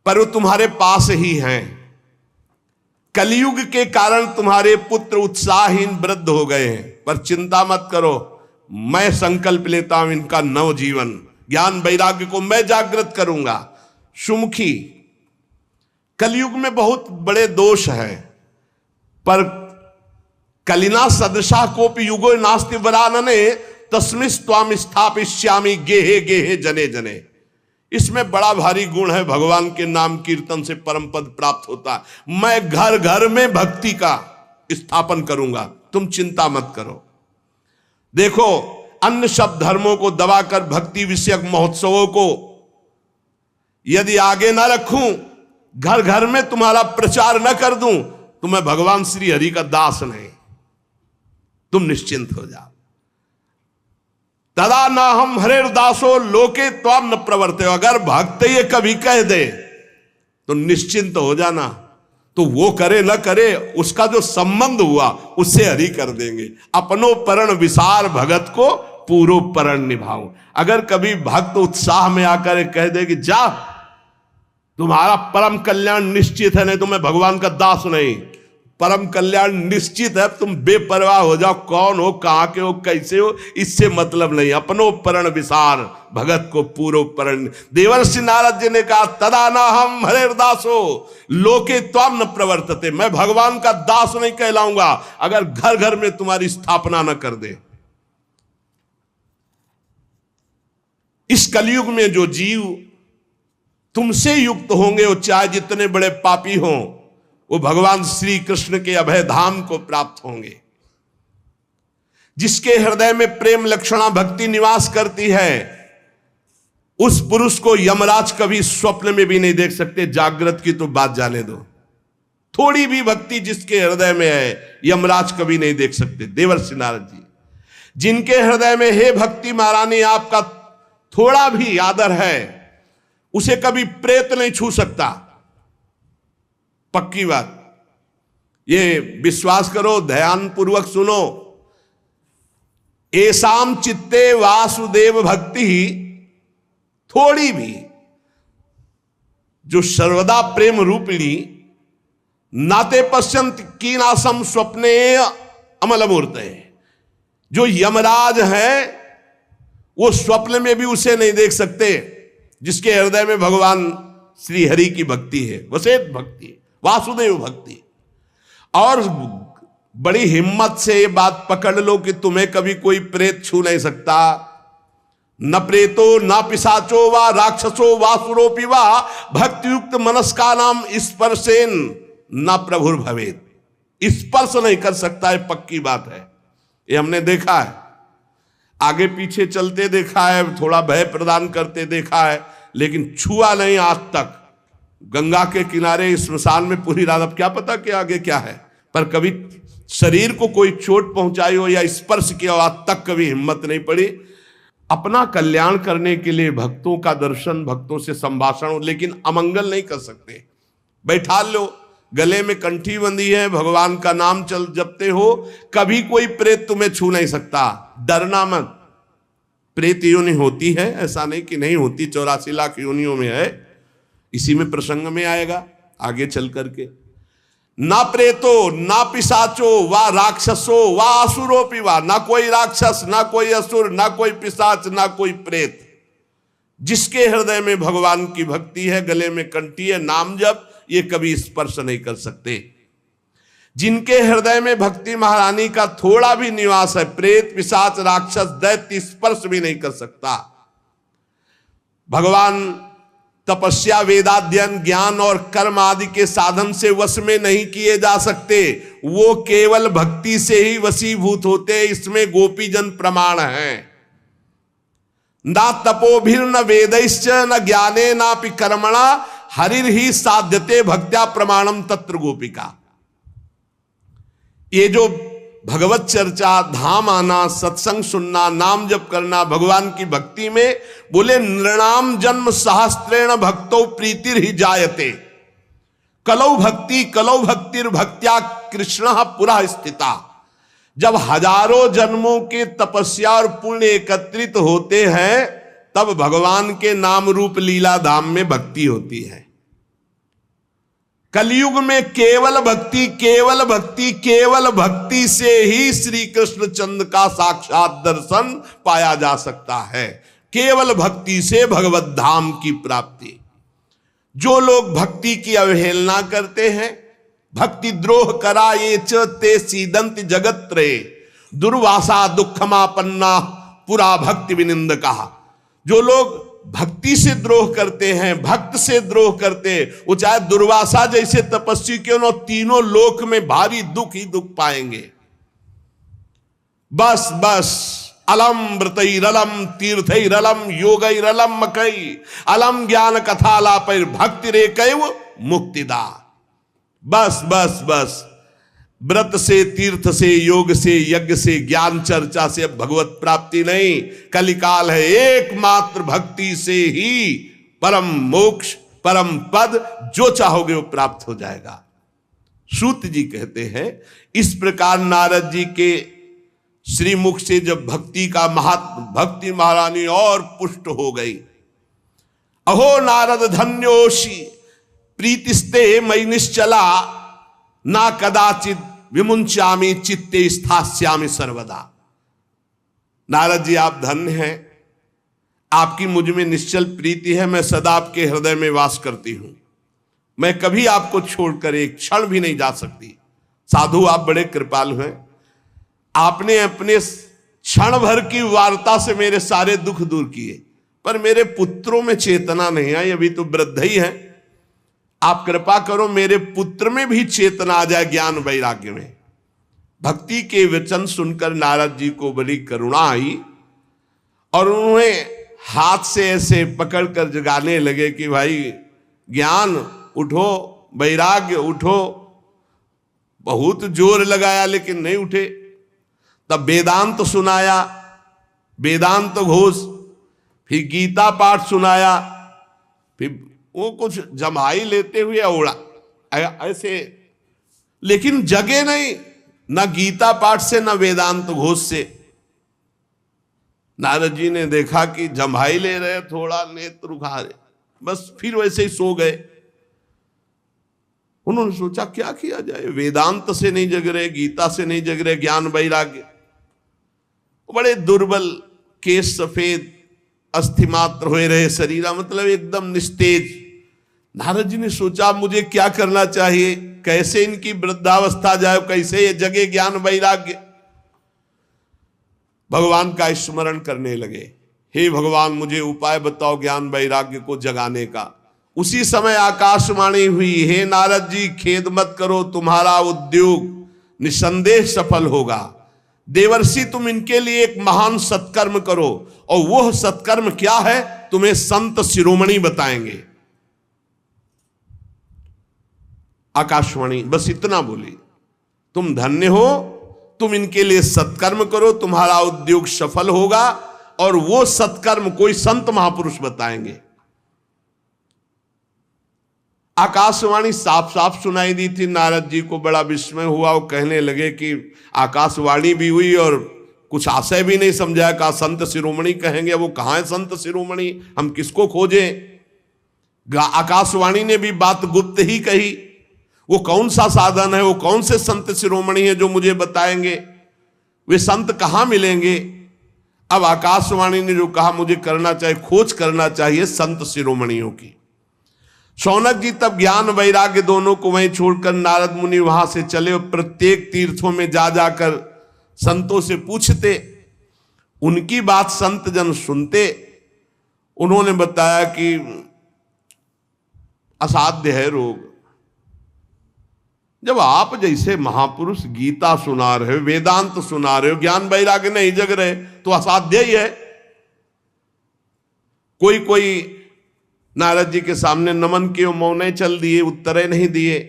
पर वो तुम्हारे पास ही हैं। कलयुग के कारण तुम्हारे पुत्र उत्साहहीन वृद्ध हो गए हैं, पर चिंता मत करो, मैं संकल्प लेता हूं इनका नव जीवन, ज्ञान वैराग्य को मैं जागृत करूंगा। सुमुखी, कलयुग में बहुत बड़े दोष हैं, पर कलिना सदृशा कोपि युगो नास्ति वरानने तस्मिन् त्वाम स्थापयिष्यामि गेहे गेहे जने जने। इसमें बड़ा भारी गुण है। भगवान के नाम कीर्तन से परम पद प्राप्त होता है। मैं घर घर में भक्ति का स्थापन करूंगा, तुम चिंता मत करो। देखो, अन्य सब धर्मों को दबाकर भक्ति विषयक महोत्सवों को यदि आगे ना रखूं, घर घर में तुम्हारा प्रचार न कर दूं, तो मैं भगवान श्री हरि का दास नहीं। तुम निश्चिंत हो जाओ। तदा ना हम हरेर दासो लोके त्वाम न प्रवर्ते। अगर भक्त ये कभी कह दे तो निश्चिंत हो जाना, तो वो करे न करे, उसका जो संबंध हुआ उससे हरि कर देंगे। अपनो परण विसार भगत को पूरो परण निभाऊं। अगर कभी भक्त उत्साह में आकर कह दे कि जा, तुम्हारा परम कल्याण निश्चित है, नहीं तो मैं भगवान का दास नहीं, परम कल्याण निश्चित है, तुम बेपरवाह हो जाओ, कौन हो, कहां के हो, कैसे हो, इससे मतलब नहीं। अपनो परण विसार भगत को पूरो परण। देवर्षि नारद जी ने कहा, तदा ना हम हरेर दासो लोके त्वाम न प्रवर्तते। मैं भगवान का दास नहीं कहलाऊंगा अगर घर घर में तुम्हारी स्थापना न कर दे। इस कलयुग में जो जीव तुमसे युक्त होंगे, वो चाहे जितने बड़े पापी हों, वो भगवान श्री कृष्ण के अभय धाम को प्राप्त होंगे। जिसके हृदय में प्रेम लक्षणा भक्ति निवास करती है, उस पुरुष को यमराज कभी स्वप्न में भी नहीं देख सकते। जागृत की तो बात जाने दो, थोड़ी भी भक्ति जिसके हृदय में है, यमराज कभी नहीं देख सकते। देवर्षि नारद जी, जिनके हृदय में हे भक्ति महारानी आपका थोड़ा भी आदर है, उसे कभी प्रेत नहीं छू सकता। पक्की बात, ये विश्वास करो, ध्यान पूर्वक सुनो। एसाम चित्ते वासुदेव भक्ति, थोड़ी भी जो सर्वदा प्रेम रूपिणी, नाते पश्यंत कीनासम स्वप्ने अमलमूर्ते, जो यमराज है वो स्वप्न में भी उसे नहीं देख सकते। जिसके हृदय में भगवान श्री हरि की भक्ति है, वसेत भक्ति, वासुदेव भक्ति। और बड़ी हिम्मत से ये बात पकड़ लो कि तुम्हें कभी कोई प्रेत छू नहीं सकता। न प्रेतो न पिशाचो वा राक्षसो वासुरोपि वा भक्तियुक्त मनस्का नाम स्पर्शेन न प्रभुर भवेत। स्पर्श नहीं कर सकता है, पक्की बात है। ये हमने देखा है, आगे पीछे चलते देखा है, थोड़ा भय प्रदान करते देखा है, लेकिन छुआ नहीं आज तक। गंगा के किनारे स्मशान में पूरी रात, अब क्या पता कि आगे क्या है, पर कभी शरीर को कोई चोट पहुंचाई हो या स्पर्श किया हो, आज तक कभी हिम्मत नहीं पड़ी। अपना कल्याण करने के लिए भक्तों का दर्शन, भक्तों से संभाषण, लेकिन अमंगल नहीं कर सकते। बैठा लो, गले में कंठी बंधी है, भगवान का नाम चल जपते हो, कभी कोई प्रेत तुम्हें छू नहीं सकता। डरना मत। प्रेत योनि होती है, ऐसा नहीं कि नहीं होती, 84 लाख योनियों में है। इसी में प्रसंग में आएगा आगे चल करके। ना प्रेतो ना पिशाचो वा राक्षसो वा असुरोपि वा, ना कोई राक्षस, ना कोई असुर, ना कोई पिशाच, ना कोई प्रेत। जिसके हृदय में भगवान की भक्ति है, गले में कंठी है, नाम जप, ये कभी स्पर्श नहीं कर सकते। जिनके हृदय में भक्ति महारानी का थोड़ा भी निवास है, प्रेत पिशाच राक्षस दैत्य स्पर्श भी नहीं कर सकता। भगवान तपस्या वेदाध्ययन ज्ञान और कर्म आदि के साधन से वश में नहीं किए जा सकते, वो केवल भक्ति से ही वशीभूत होते। इसमें गोपीजन प्रमाण है। ना तपोभिर न वेदैश्च न ज्ञाने नापि कर्मणा हरिर ही साध्यते भक्त्या प्रमाणम तत्र गोपिका। ये जो भगवत चर्चा, धाम आना, सत्संग सुनना, नाम जप करना, भगवान की भक्ति में बोले नृणाम जन्म सहस्त्रेण भक्तो प्रीतिर ही जायते। कलौ भक्तिर भक्त्या कृष्ण पुरा स्थिता। जब हजारों जन्मों के तपस्या और पुण्य एकत्रित होते हैं, तब भगवान के नाम रूप लीला धाम में भक्ति होती है। कलयुग में केवल भक्ति, केवल भक्ति, केवल भक्ति से ही श्री कृष्ण चंद्र का साक्षात दर्शन पाया जा सकता है। केवल भक्ति से भगवत धाम की प्राप्ति। जो लोग भक्ति की अवहेलना करते हैं, भक्ति द्रोह करा ये च ते सीदंत जगत त्रये दुर्वासा दुखमापन्ना पुरा भक्ति विनिंद कहा। जो लोग भक्ति से द्रोह करते हैं, भक्त से द्रोह करते हैं, वो चाहे दुर्वासा जैसे तपस्वी क्यों न, तीनों लोक में भारी दुख ही दुख पाएंगे। बस बस अलम व्रतैरलम तीर्थैरलम योगैरलम मकई अलम ज्ञान कथालापैर भक्ति रे कैव मुक्तिदा। बस बस बस व्रत से, तीर्थ से, योग से, यज्ञ से, ज्ञान चर्चा से अब भगवत प्राप्ति नहीं। कलिकाल है, एकमात्र भक्ति से ही परम मोक्ष, परम पद जो चाहोगे वो प्राप्त हो जाएगा। सूत जी कहते हैं इस प्रकार नारद जी के श्रीमुख से जब भक्ति का महात्म, भक्ति महारानी और पुष्ट हो गई। अहो नारद धन्योषि प्रीतिस्ते मयि निश्चला ना कदाचित विमुंचामि चित्ते स्थास्यामि सर्वदा। नारद जी आप धन्य हैं, आपकी मुझ में निश्चल प्रीति है, मैं सदा आपके हृदय में वास करती हूं, मैं कभी आपको छोड़कर एक क्षण भी नहीं जा सकती। साधु आप बड़े कृपालु हैं, आपने अपने क्षण भर की वार्ता से मेरे सारे दुख दूर किए, पर मेरे पुत्रों में चेतना नहीं आई, अभी तो वृद्ध ही है। आप कृपा करो मेरे पुत्र में भी चेतना आ जाए, ज्ञान वैराग्य में। भक्ति के वचन सुनकर नारद जी को बड़ी करुणा आई और उन्होंने हाथ से ऐसे पकड़कर जगाने लगे कि भाई ज्ञान उठो, वैराग्य उठो। बहुत जोर लगाया लेकिन नहीं उठे। तब वेदांत सुनाया, वेदांत घोष, फिर गीता पाठ सुनाया, फिर वो कुछ जमाई लेते हुए ओढ़ा ऐसे, लेकिन जगे नहीं, न गीता पाठ से न वेदांत घोष से। नारद जी ने देखा कि जमाई ले रहे, थोड़ा नेत्र उघारे, बस फिर वैसे ही सो गए। उन्होंने सोचा क्या किया जाए, वेदांत से नहीं जग रहे, गीता से नहीं जग रहे, ज्ञान वैराग्य। बड़े दुर्बल, केश सफेद, अस्थि मात्र हुए रहे शरीरा, मतलब एकदम निस्तेज। नारद जी ने सोचा मुझे क्या करना चाहिए, कैसे इनकी वृद्धावस्था जाए, कैसे ये जगे ज्ञान वैराग्य। भगवान का स्मरण करने लगे, हे भगवान मुझे उपाय बताओ ज्ञान वैराग्य को जगाने का। उसी समय आकाशवाणी हुई, हे नारद जी खेद मत करो, तुम्हारा उद्योग निसंदेह सफल होगा। देवर्षि तुम इनके लिए एक महान सत्कर्म करो, और वह सत्कर्म क्या है तुम्हें संत शिरोमणि बताएंगे। आकाशवाणी बस इतना बोली, तुम धन्य हो, तुम इनके लिए सत्कर्म करो, तुम्हारा उद्योग सफल होगा, और वो सत्कर्म कोई संत महापुरुष बताएंगे। आकाशवाणी साफ साफ सुनाई दी थी। नारद जी को बड़ा विस्मय हुआ, वो कहने लगे कि आकाशवाणी भी हुई और कुछ आशय भी नहीं समझा, कहा संत शिरोमणि कहेंगे, वो कहाँ है संत शिरोमणि, हम किसको खोजें। आकाशवाणी ने भी बात गुप्त ही कही, वो कौन सा साधन है, वो कौन से संत शिरोमणि है जो मुझे बताएंगे, वे संत कहाँ मिलेंगे। अब आकाशवाणी ने जो कहा मुझे करना चाहिए, खोज करना चाहिए संत शिरोमणियों की। शौनक जी तब ज्ञान वैराग्य दोनों को वहीं छोड़कर नारद मुनि वहां से चले और प्रत्येक तीर्थों में जा जाकर संतों से पूछते, उनकी बात संत जन सुनते। उन्होंने बताया कि असाध्य है रोग। जब आप जैसे महापुरुष गीता सुना रहे हो, वेदांत सुना रहे हो, ज्ञान वैराग्य नहीं जग रहे, तो असाध्य ही है। कोई कोई नारद जी के सामने नमन किए, मौन चल दिए, उत्तरे नहीं दिए।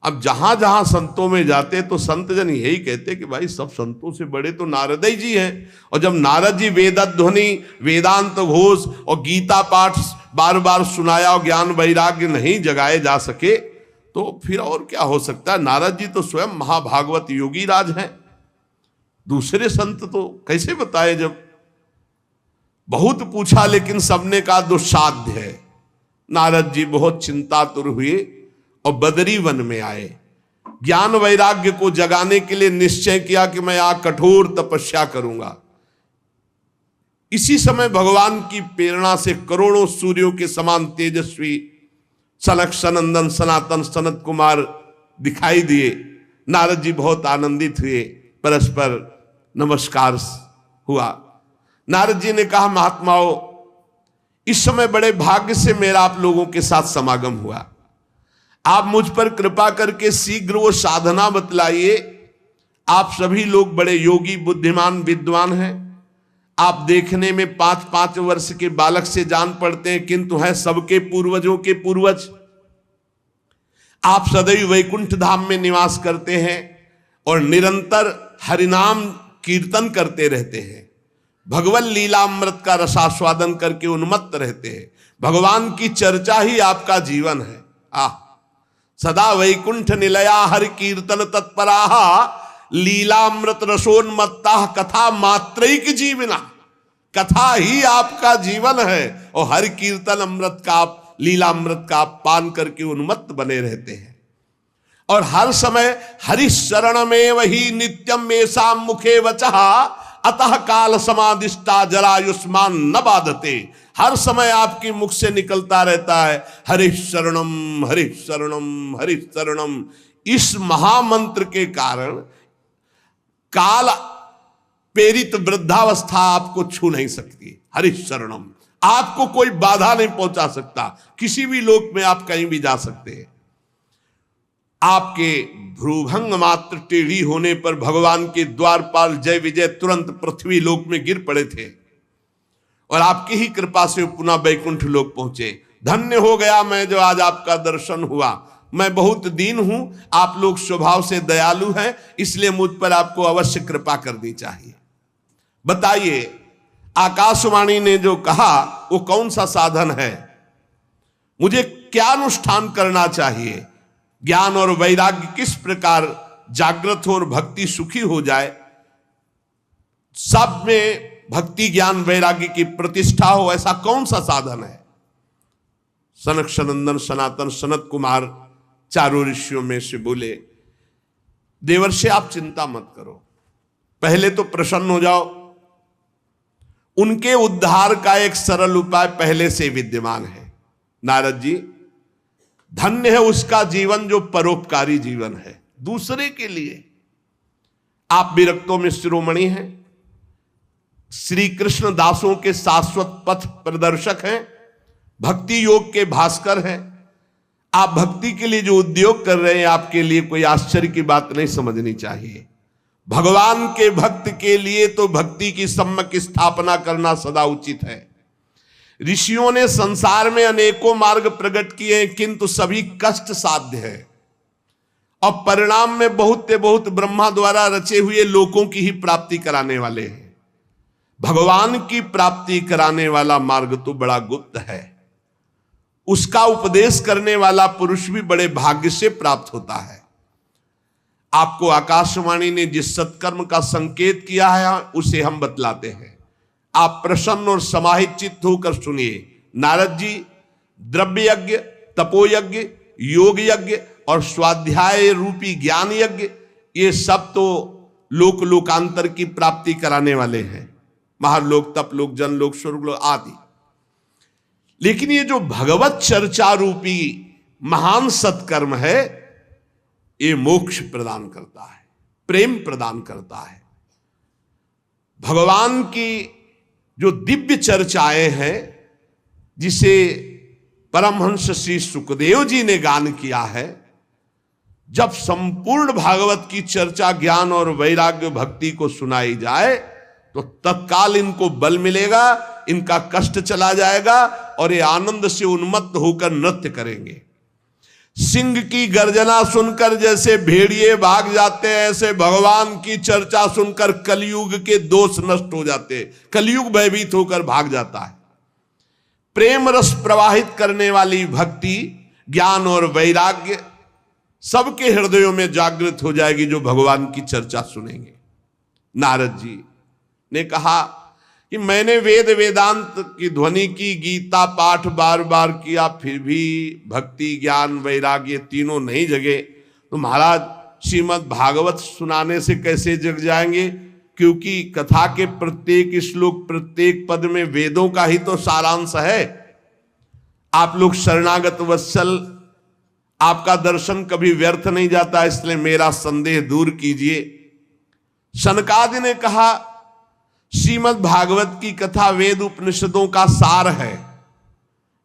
अब जहां जहां संतों में जाते तो संत जन यही कहते कि भाई सब संतों से बड़े तो नारद जी हैं। और जब नारद जी वेदध्वनि, वेदांत घोष और गीता पाठ बार बार सुनाया और ज्ञान वैराग्य नहीं जगाए जा सके, तो फिर और क्या हो सकता है। नारद जी तो स्वयं महाभागवत योगी राज हैं, दूसरे संत तो कैसे बताए। जब बहुत पूछा लेकिन सबने कहा दुस्साध्य है। नारद जी बहुत चिंतातुर हुए और बदरी वन में आए। ज्ञान वैराग्य को जगाने के लिए निश्चय किया कि मैं यहाँ कठोर तपस्या करूंगा। इसी समय भगवान की प्रेरणा से करोड़ों सूर्यों के समान तेजस्वी सनक सनंदन सनातन सनत कुमार दिखाई दिए। नारद जी बहुत आनंदित हुए, परस्पर नमस्कार हुआ। नारद जी ने कहा महात्माओं, इस समय बड़े भाग्य से मेरा आप लोगों के साथ समागम हुआ। आप मुझ पर कृपा करके शीघ्र वो साधना बतलाइए। आप सभी लोग बड़े योगी, बुद्धिमान, विद्वान हैं। आप देखने में 5-5 वर्ष के बालक से जान पड़ते हैं, किंतु हैं सबके पूर्वजों के पूर्वज। आप सदैव वैकुंठ धाम में निवास करते हैं और निरंतर हरिनाम कीर्तन करते रहते हैं। भगवत लीलामृत का रसास्वादन करके उन्मत्त रहते हैं। भगवान की चर्चा ही आपका जीवन है। सदा वैकुंठ निलया हरि कीर्तन तत्पराः लीलामृत रसोन्मत्ता कथा मात्रैक जीवना। कथा ही आपका जीवन है और हरि कीर्तन अमृत का, लीलामृत का पान करके उन्मत्त बने रहते हैं। और हर समय हरि शरण में वही नित्यम मेषा मुखे वचः अतः काल समादिष्टा जरायुष्मान न बाधते। हर समय आपके मुख से निकलता रहता है हरि शरणम हरि शरणम हरि शरणम। इस महामंत्र के कारण काल प्रेरित वृद्धावस्था आपको छू नहीं सकती। हरि शरणम, आपको कोई बाधा नहीं पहुंचा सकता। किसी भी लोक में आप कहीं भी जा सकते हैं। आपके भ्रूभंग मात्र टेढ़ी होने पर भगवान के द्वारपाल जय विजय तुरंत पृथ्वी लोक में गिर पड़े थे और आपकी ही कृपा से पुनः वैकुंठ लोक पहुंचे। धन्य हो गया मैं जो आज आपका दर्शन हुआ। मैं बहुत दीन हूं, आप लोग स्वभाव से दयालु हैं, इसलिए मुझ पर आपको अवश्य कृपा करनी चाहिए। बताइए, आकाशवाणी ने जो कहा वो कौन सा साधन है? मुझे क्या अनुष्ठान करना चाहिए? ज्ञान और वैराग्य किस प्रकार जागृत हो और भक्ति सुखी हो जाए, सब में भक्ति ज्ञान वैराग्य की प्रतिष्ठा हो, ऐसा कौन सा साधन है? सनक सनंदन सनातन सनत कुमार चारों ऋषियों में से बोले, देवर्षि आप चिंता मत करो, पहले तो प्रसन्न हो जाओ। उनके उद्धार का एक सरल उपाय पहले से विद्यमान है। नारद जी, धन्य है उसका जीवन जो परोपकारी जीवन है दूसरे के लिए। आप विरक्तों में शिरोमणि हैं, श्री कृष्ण दासों के शाश्वत पथ प्रदर्शक हैं, भक्ति योग के भास्कर हैं। आप भक्ति के लिए जो उद्योग कर रहे हैं, आपके लिए कोई आश्चर्य की बात नहीं समझनी चाहिए। भगवान के भक्त के लिए तो भक्ति की सम्यक स्थापना करना सदा उचित है। ऋषियों ने संसार में अनेकों मार्ग प्रकट किए हैं, किंतु सभी कष्ट साध्य है और परिणाम में बहुत ब्रह्मा द्वारा रचे हुए लोकों की ही प्राप्ति कराने वाले हैं। भगवान की प्राप्ति कराने वाला मार्ग तो बड़ा गुप्त है, उसका उपदेश करने वाला पुरुष भी बड़े भाग्य से प्राप्त होता है। आपको आकाशवाणी ने जिस सत्कर्म का संकेत किया है उसे हम बतलाते हैं। आप प्रसन्न और समाहित चित्त होकर सुनिए। नारद जी, द्रव्य यज्ञ, तपोयज्ञ, योग यज्ञ और स्वाध्याय रूपी ज्ञान यज्ञ, ये सब तो लोक लोकांतर की प्राप्ति कराने वाले हैं, महालोक, तपलोक, जनलोक, स्वर्गलोक आदि। लेकिन ये जो भगवत चर्चा रूपी महान सत्कर्म है, ये मोक्ष प्रदान करता है, प्रेम प्रदान करता है। भगवान की जो दिव्य चर्चाएं हैं, जिसे परमहंस श्री सुखदेव जी ने गान किया है, जब संपूर्ण भागवत की चर्चा ज्ञान और वैराग्य भक्ति को सुनाई जाए तो तत्काल इनको बल मिलेगा, इनका कष्ट चला जाएगा और ये आनंद से उन्मत्त होकर नृत्य करेंगे। सिंह की गर्जना सुनकर जैसे भेड़िए भाग जाते हैं, ऐसे भगवान की चर्चा सुनकर कलयुग के दोष नष्ट हो जाते हैं, कलयुग भयभीत होकर भाग जाता है। प्रेम रस प्रवाहित करने वाली भक्ति, ज्ञान और वैराग्य सबके हृदयों में जागृत हो जाएगी जो भगवान की चर्चा सुनेंगे। नारद जी ने कहा कि मैंने वेद वेदांत की ध्वनि की, गीता पाठ बार बार किया, फिर भी भक्ति ज्ञान वैराग्य तीनों नहीं जगे, तो महाराज श्रीमद् भागवत सुनाने से कैसे जग जाएंगे? क्योंकि कथा के प्रत्येक श्लोक, प्रत्येक पद में वेदों का ही तो सारांश है। आप लोग शरणागत वत्सल, आपका दर्शन कभी व्यर्थ नहीं जाता, इसलिए मेरा संदेह दूर कीजिए। सनकादि ने कहा श्रीमद् भागवत की कथा वेद उपनिषदों का सार है,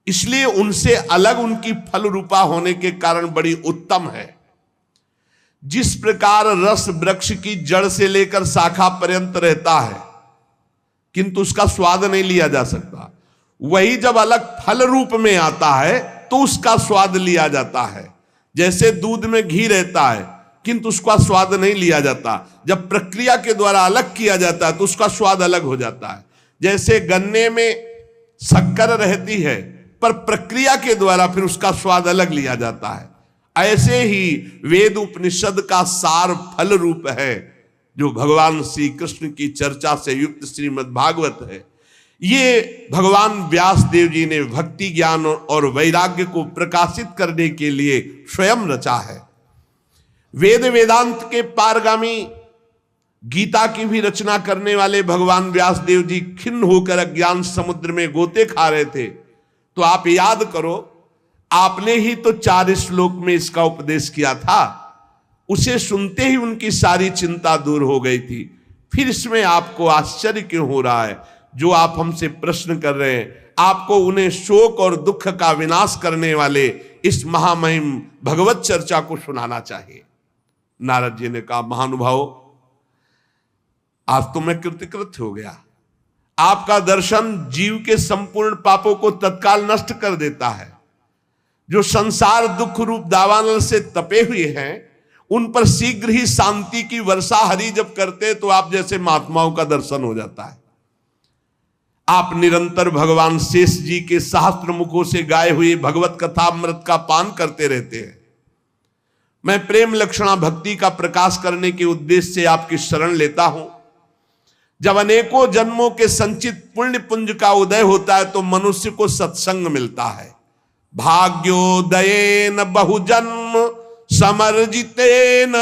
इसलिए उनसे अलग उनकी फल रूपा होने के कारण बड़ी उत्तम है। जिस प्रकार रस वृक्ष की जड़ से लेकर शाखा पर्यंत रहता है किंतु उसका स्वाद नहीं लिया जा सकता, वही जब अलग फल रूप में आता है तो उसका स्वाद लिया जाता है। जैसे दूध में घी रहता है किंतु उसका स्वाद नहीं लिया जाता, जब प्रक्रिया के द्वारा अलग किया जाता है तो उसका स्वाद अलग हो जाता है। जैसे गन्ने में शक्कर रहती है पर प्रक्रिया के द्वारा फिर उसका स्वाद अलग लिया जाता है, ऐसे ही वेद उपनिषद का सार फल रूप है जो भगवान श्री कृष्ण की चर्चा से युक्त श्रीमद् भागवत है। ये भगवान व्यास देव जी ने भक्ति ज्ञान और वैराग्य को प्रकाशित करने के लिए स्वयं रचा है। वेद वेदांत के पारगामी गीता की भी रचना करने वाले भगवान व्यास देव जी खिन्न होकर अज्ञान समुद्र में गोते खा रहे थे, तो आप याद करो, आपने ही तो 4 श्लोक में इसका उपदेश किया था। उसे सुनते ही उनकी सारी चिंता दूर हो गई थी। फिर इसमें आपको आश्चर्य क्यों हो रहा है? जो आप हमसे प्रश्न कर रहे हैं, आपको उन्हें शोक और दुख का विनाश करने वाले इस महामहिम भगवत चर्चा को सुनाना चाहिए। नारद जी ने कहा, महानुभाव, आज तो मैं कृतकृत हो गया। आपका दर्शन जीव के संपूर्ण पापों को तत्काल नष्ट कर देता है। जो संसार दुख रूप दावानल से तपे हुए हैं उन पर शीघ्र ही शांति की वर्षा हरि जब करते तो आप जैसे महात्माओं का दर्शन हो जाता है। आप निरंतर भगवान शेष जी के सहस्त्र मुखों से गाए हुए भगवत कथा अमृत का पान करते रहते हैं। मैं प्रेम लक्षणा भक्ति का प्रकाश करने के उद्देश्य से आपकी शरण लेता हूं। जब अनेकों जन्मों के संचित पुण्य पुंज का उदय होता है तो मनुष्य को सत्संग मिलता है। भाग्योदयेन बहुजन्म समर्जितेन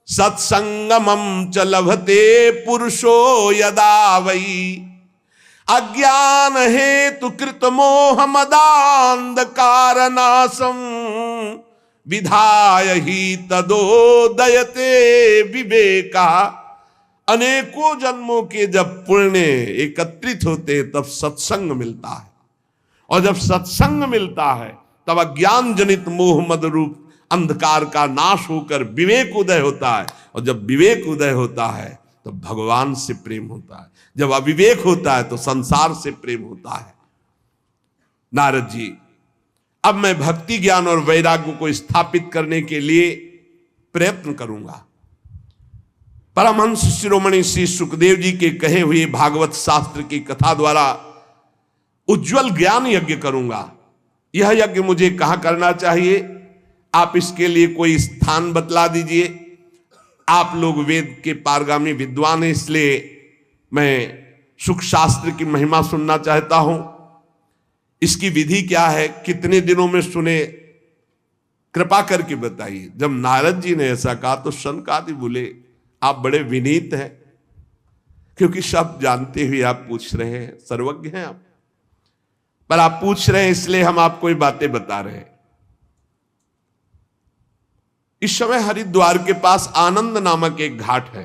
सत्संगमं च लभते पुरुषो यदा वै अज्ञान हेतु कृत मोह मदांधकार नाशम विधाय ही तदोदयते विवेका। अनेकों जन्मों के जब पुण्य एकत्रित होते तब सत्संग मिलता है, और जब सत्संग मिलता है तब अज्ञान जनित मोह मद रूप अंधकार का नाश होकर विवेक उदय होता है, और जब विवेक उदय होता है तो भगवान से प्रेम होता है। जब अविवेक होता है तो संसार से प्रेम होता है। नारद जी, अब मैं भक्ति ज्ञान और वैराग्य को स्थापित करने के लिए प्रयत्न करूंगा। परमहंस शिरोमणि श्री सुखदेव जी के कहे हुए भागवत शास्त्र की कथा द्वारा उज्जवल ज्ञान यज्ञ करूंगा। यह यज्ञ मुझे कहां करना चाहिए, आप इसके लिए कोई स्थान बतला दीजिए। आप लोग वेद के पारगामी विद्वान हैं, इसलिए मैं सुख शास्त्र की महिमा सुनना चाहता हूं। इसकी विधि क्या है, कितने दिनों में सुने, कृपा करके बताइए। जब नारद जी ने ऐसा कहा तो शनकादि बोले, आप बड़े विनीत हैं, क्योंकि सब जानते हुए आप पूछ रहे हैं, सर्वज्ञ हैं आप, पर आप पूछ रहे हैं इसलिए हम आपको ये बातें बता रहे हैं। इस समय हरिद्वार के पास आनंद नामक एक घाट है,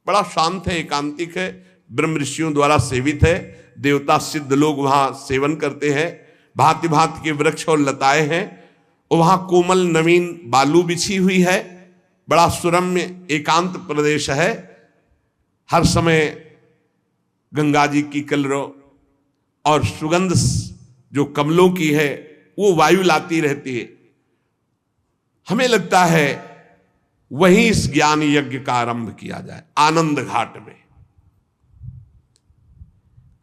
बड़ा शांत है, एकांतिक है, ब्रह्म ऋषियों द्वारा सेवित है। देवता सिद्ध लोग वहां सेवन करते हैं। भांति भांति के वृक्ष और लताएं हैं, और वहां कोमल नवीन बालू बिछी हुई है। बड़ा सुरम्य एकांत प्रदेश है। हर समय गंगा जी की कलरव और सुगंध जो कमलों की है वो वायु लाती रहती है। हमें लगता है वहीं इस ज्ञान यज्ञ का आरंभ किया जाए, आनंद घाट में।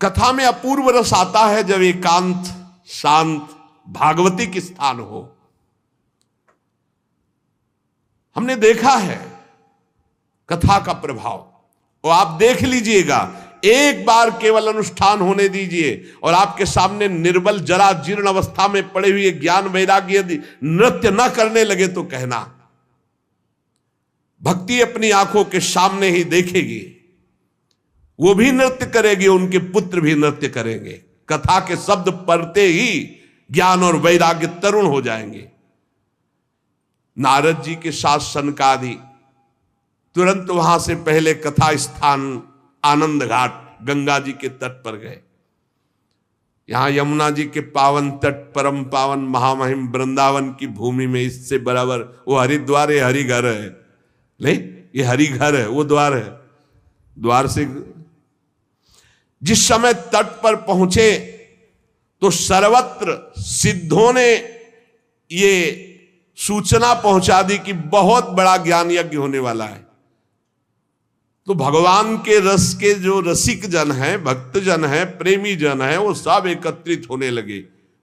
कथा में अपूर्व रस आता है जब एकांत शांत भागवतिक स्थान हो। हमने देखा है कथा का प्रभाव, और आप देख लीजिएगा, एक बार केवल अनुष्ठान होने दीजिए और आपके सामने निर्बल जरा जीर्ण अवस्था में पड़े हुए ज्ञान वैराग्य यदि नृत्य न करने लगे तो कहना। भक्ति अपनी आंखों के सामने ही देखेगी, वो भी नृत्य करेगी, उनके पुत्र भी नृत्य करेंगे। कथा के शब्द पढ़ते ही ज्ञान और वैराग्य तरुण हो जाएंगे। नारद जी के साथ सनकादि तुरंत वहां से पहले कथा स्थान आनंद घाट गंगा जी के तट पर गए। यहां यमुना जी के पावन तट, परम पावन महामहिम वृंदावन की भूमि में इससे बराबर वो हरिद्वार है, हरिघर है। नहीं, ये हरिघर है, वो द्वार है। द्वार से जिस समय तट पर पहुंचे तो सर्वत्र सिद्धों ने ये सूचना पहुंचा दी कि बहुत बड़ा ज्ञान यज्ञ होने वाला है। तो भगवान के रस के जो रसिक जन हैं, भक्त जन हैं, प्रेमी जन हैं, वो सब एकत्रित होने लगे।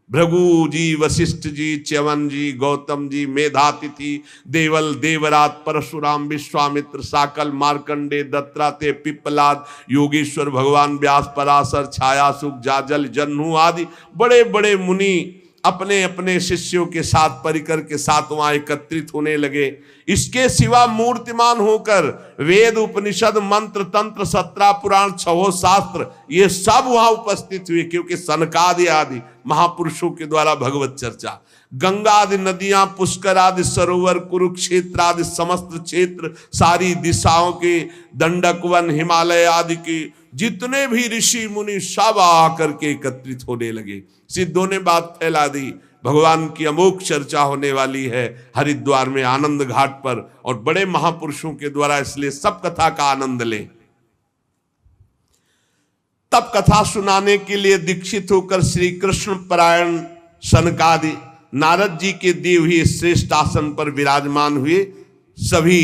भृगु जी, वशिष्ठ जी, च्यवन जी, गौतम जी, मेधातिथि, देवल, देवरात, परशुराम, विश्वामित्र, साकल, मार्कंडे, दत्तात्रेय, पिप्पलाद, योगेश्वर, भगवान व्यास, पराशर, छायासुख, जाजल, जन्हू आदि बड़े बड़े मुनि अपने अपने शिष्यों के साथ, परिकर के साथ वहां एकत्रित होने लगे। इसके सिवा मूर्तिमान होकर वेद, उपनिषद, मंत्र, तंत्र, 17 पुराण, 6 शास्त्र, ये सब वहां उपस्थित हुए, क्योंकि सनकादि आदि महापुरुषों के द्वारा भगवत चर्चा। गंगा आदि नदियां, पुष्कर आदि सरोवर, कुरुक्षेत्र आदि समस्त क्षेत्र, सारी दिशाओं के दंडक वन, हिमालय आदि के जितने भी ऋषि मुनि सब आकर के एकत्रित होने लगे। सिद्धों ने बात फैला दी, भगवान की अमोघ चर्चा होने वाली है हरिद्वार में आनंद घाट पर, और बड़े महापुरुषों के द्वारा, इसलिए सब कथा का आनंद लें। तब कथा सुनाने के लिए दीक्षित होकर श्री कृष्ण परायण सनकादि नारद जी के दिए हुए श्रेष्ठ आसन पर विराजमान हुए। सभी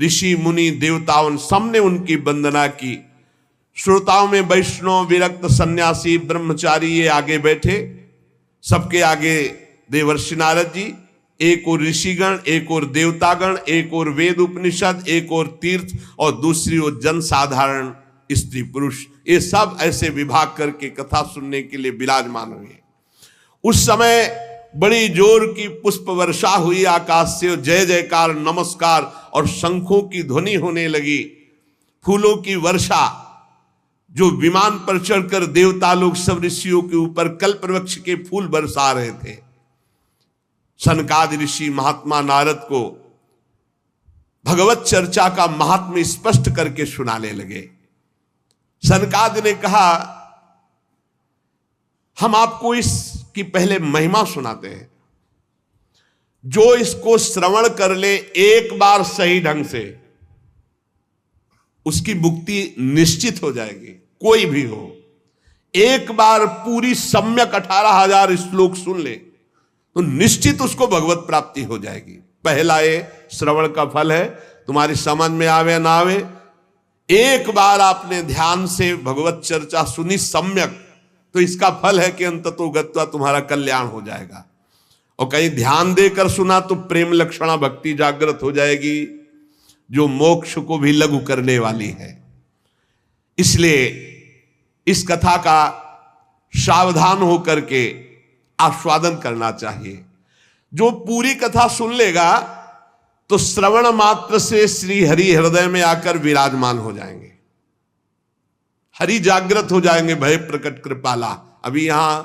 ऋषि मुनि देवताओं सबने उनकी वंदना की। श्रोताओं में वैष्णव, विरक्त, सन्यासी, ब्रह्मचारी ये आगे बैठे। सबके आगे देवर्षि नारद जी, एक और ऋषिगण, एक और देवतागण, एक और वेद उपनिषद, एक और तीर्थ, और दूसरी ओर जन साधारण स्त्री पुरुष, ये सब ऐसे विभाग करके कथा सुनने के लिए विराजमान हुए। उस समय बड़ी जोर की पुष्प वर्षा हुई आकाश से, जय जयकार, नमस्कार और शंखों की ध्वनि होने लगी। फूलों की वर्षा, जो विमान पर चढ़कर देवता लोग सब ऋषियों के ऊपर कल्प वृक्ष के फूल बरसा रहे थे। सनकादि ऋषि महात्मा नारद को भगवत चर्चा का महात्म्य स्पष्ट करके सुनाने लगे। सनकादि ने कहा, हम आपको इसकी पहले महिमा सुनाते हैं। जो इसको श्रवण कर ले एक बार सही ढंग से, उसकी मुक्ति निश्चित हो जाएगी। कोई भी हो, एक बार पूरी सम्यक 18,000 श्लोक सुन ले तो निश्चित उसको भगवत प्राप्ति हो जाएगी। पहला ये श्रवण का फल है, तुम्हारी समझ में आवे ना आवे, एक बार आपने ध्यान से भगवत चर्चा सुनी सम्यक, तो इसका फल है कि अंततो गत्वा तुम्हारा कल्याण हो जाएगा। और कहीं ध्यान देकर सुना तो प्रेम लक्षणा भक्ति जागृत हो जाएगी, जो मोक्ष को भी लघु करने वाली है। इसलिए इस कथा का सावधान होकर के आस्वादन करना चाहिए। जो पूरी कथा सुन लेगा तो श्रवण मात्र से श्री हरि हृदय में आकर विराजमान हो जाएंगे, हरि जागृत हो जाएंगे। भय प्रकट कृपाला, अभी यहां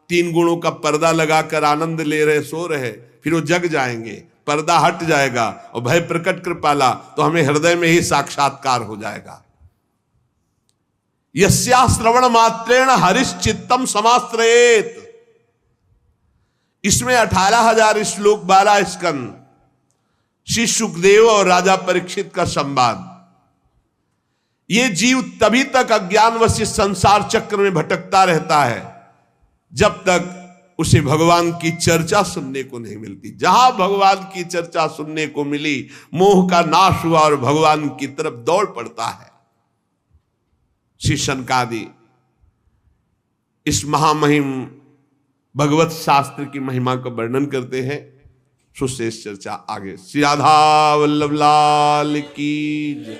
3 गुणों का पर्दा लगाकर आनंद ले रहे, सो रहे, फिर वो जग जाएंगे, पर्दा हट जाएगा और भय प्रकट कृपाला, तो हमें हृदय में ही साक्षात्कार हो जाएगा। यस्या श्रवण मात्रेण हरिश्चित्तम समाश्रयेत। इसमें 18,000 श्लोक, 12 स्कंद, श्री सुखदेव और राजा परीक्षित का संवाद। ये जीव तभी तक अज्ञानवश इस संसार चक्र में भटकता रहता है जब तक उसे भगवान की चर्चा सुनने को नहीं मिलती। जहां भगवान की चर्चा सुनने को मिली, मोह का नाश हुआ और भगवान की तरफ दौड़ पड़ता है। श्री सनकादि इस महामहिम भगवत शास्त्र की महिमा का वर्णन करते हैं। सुशेष चर्चा आगे। श्री राधा वल्लभ लाल की जय।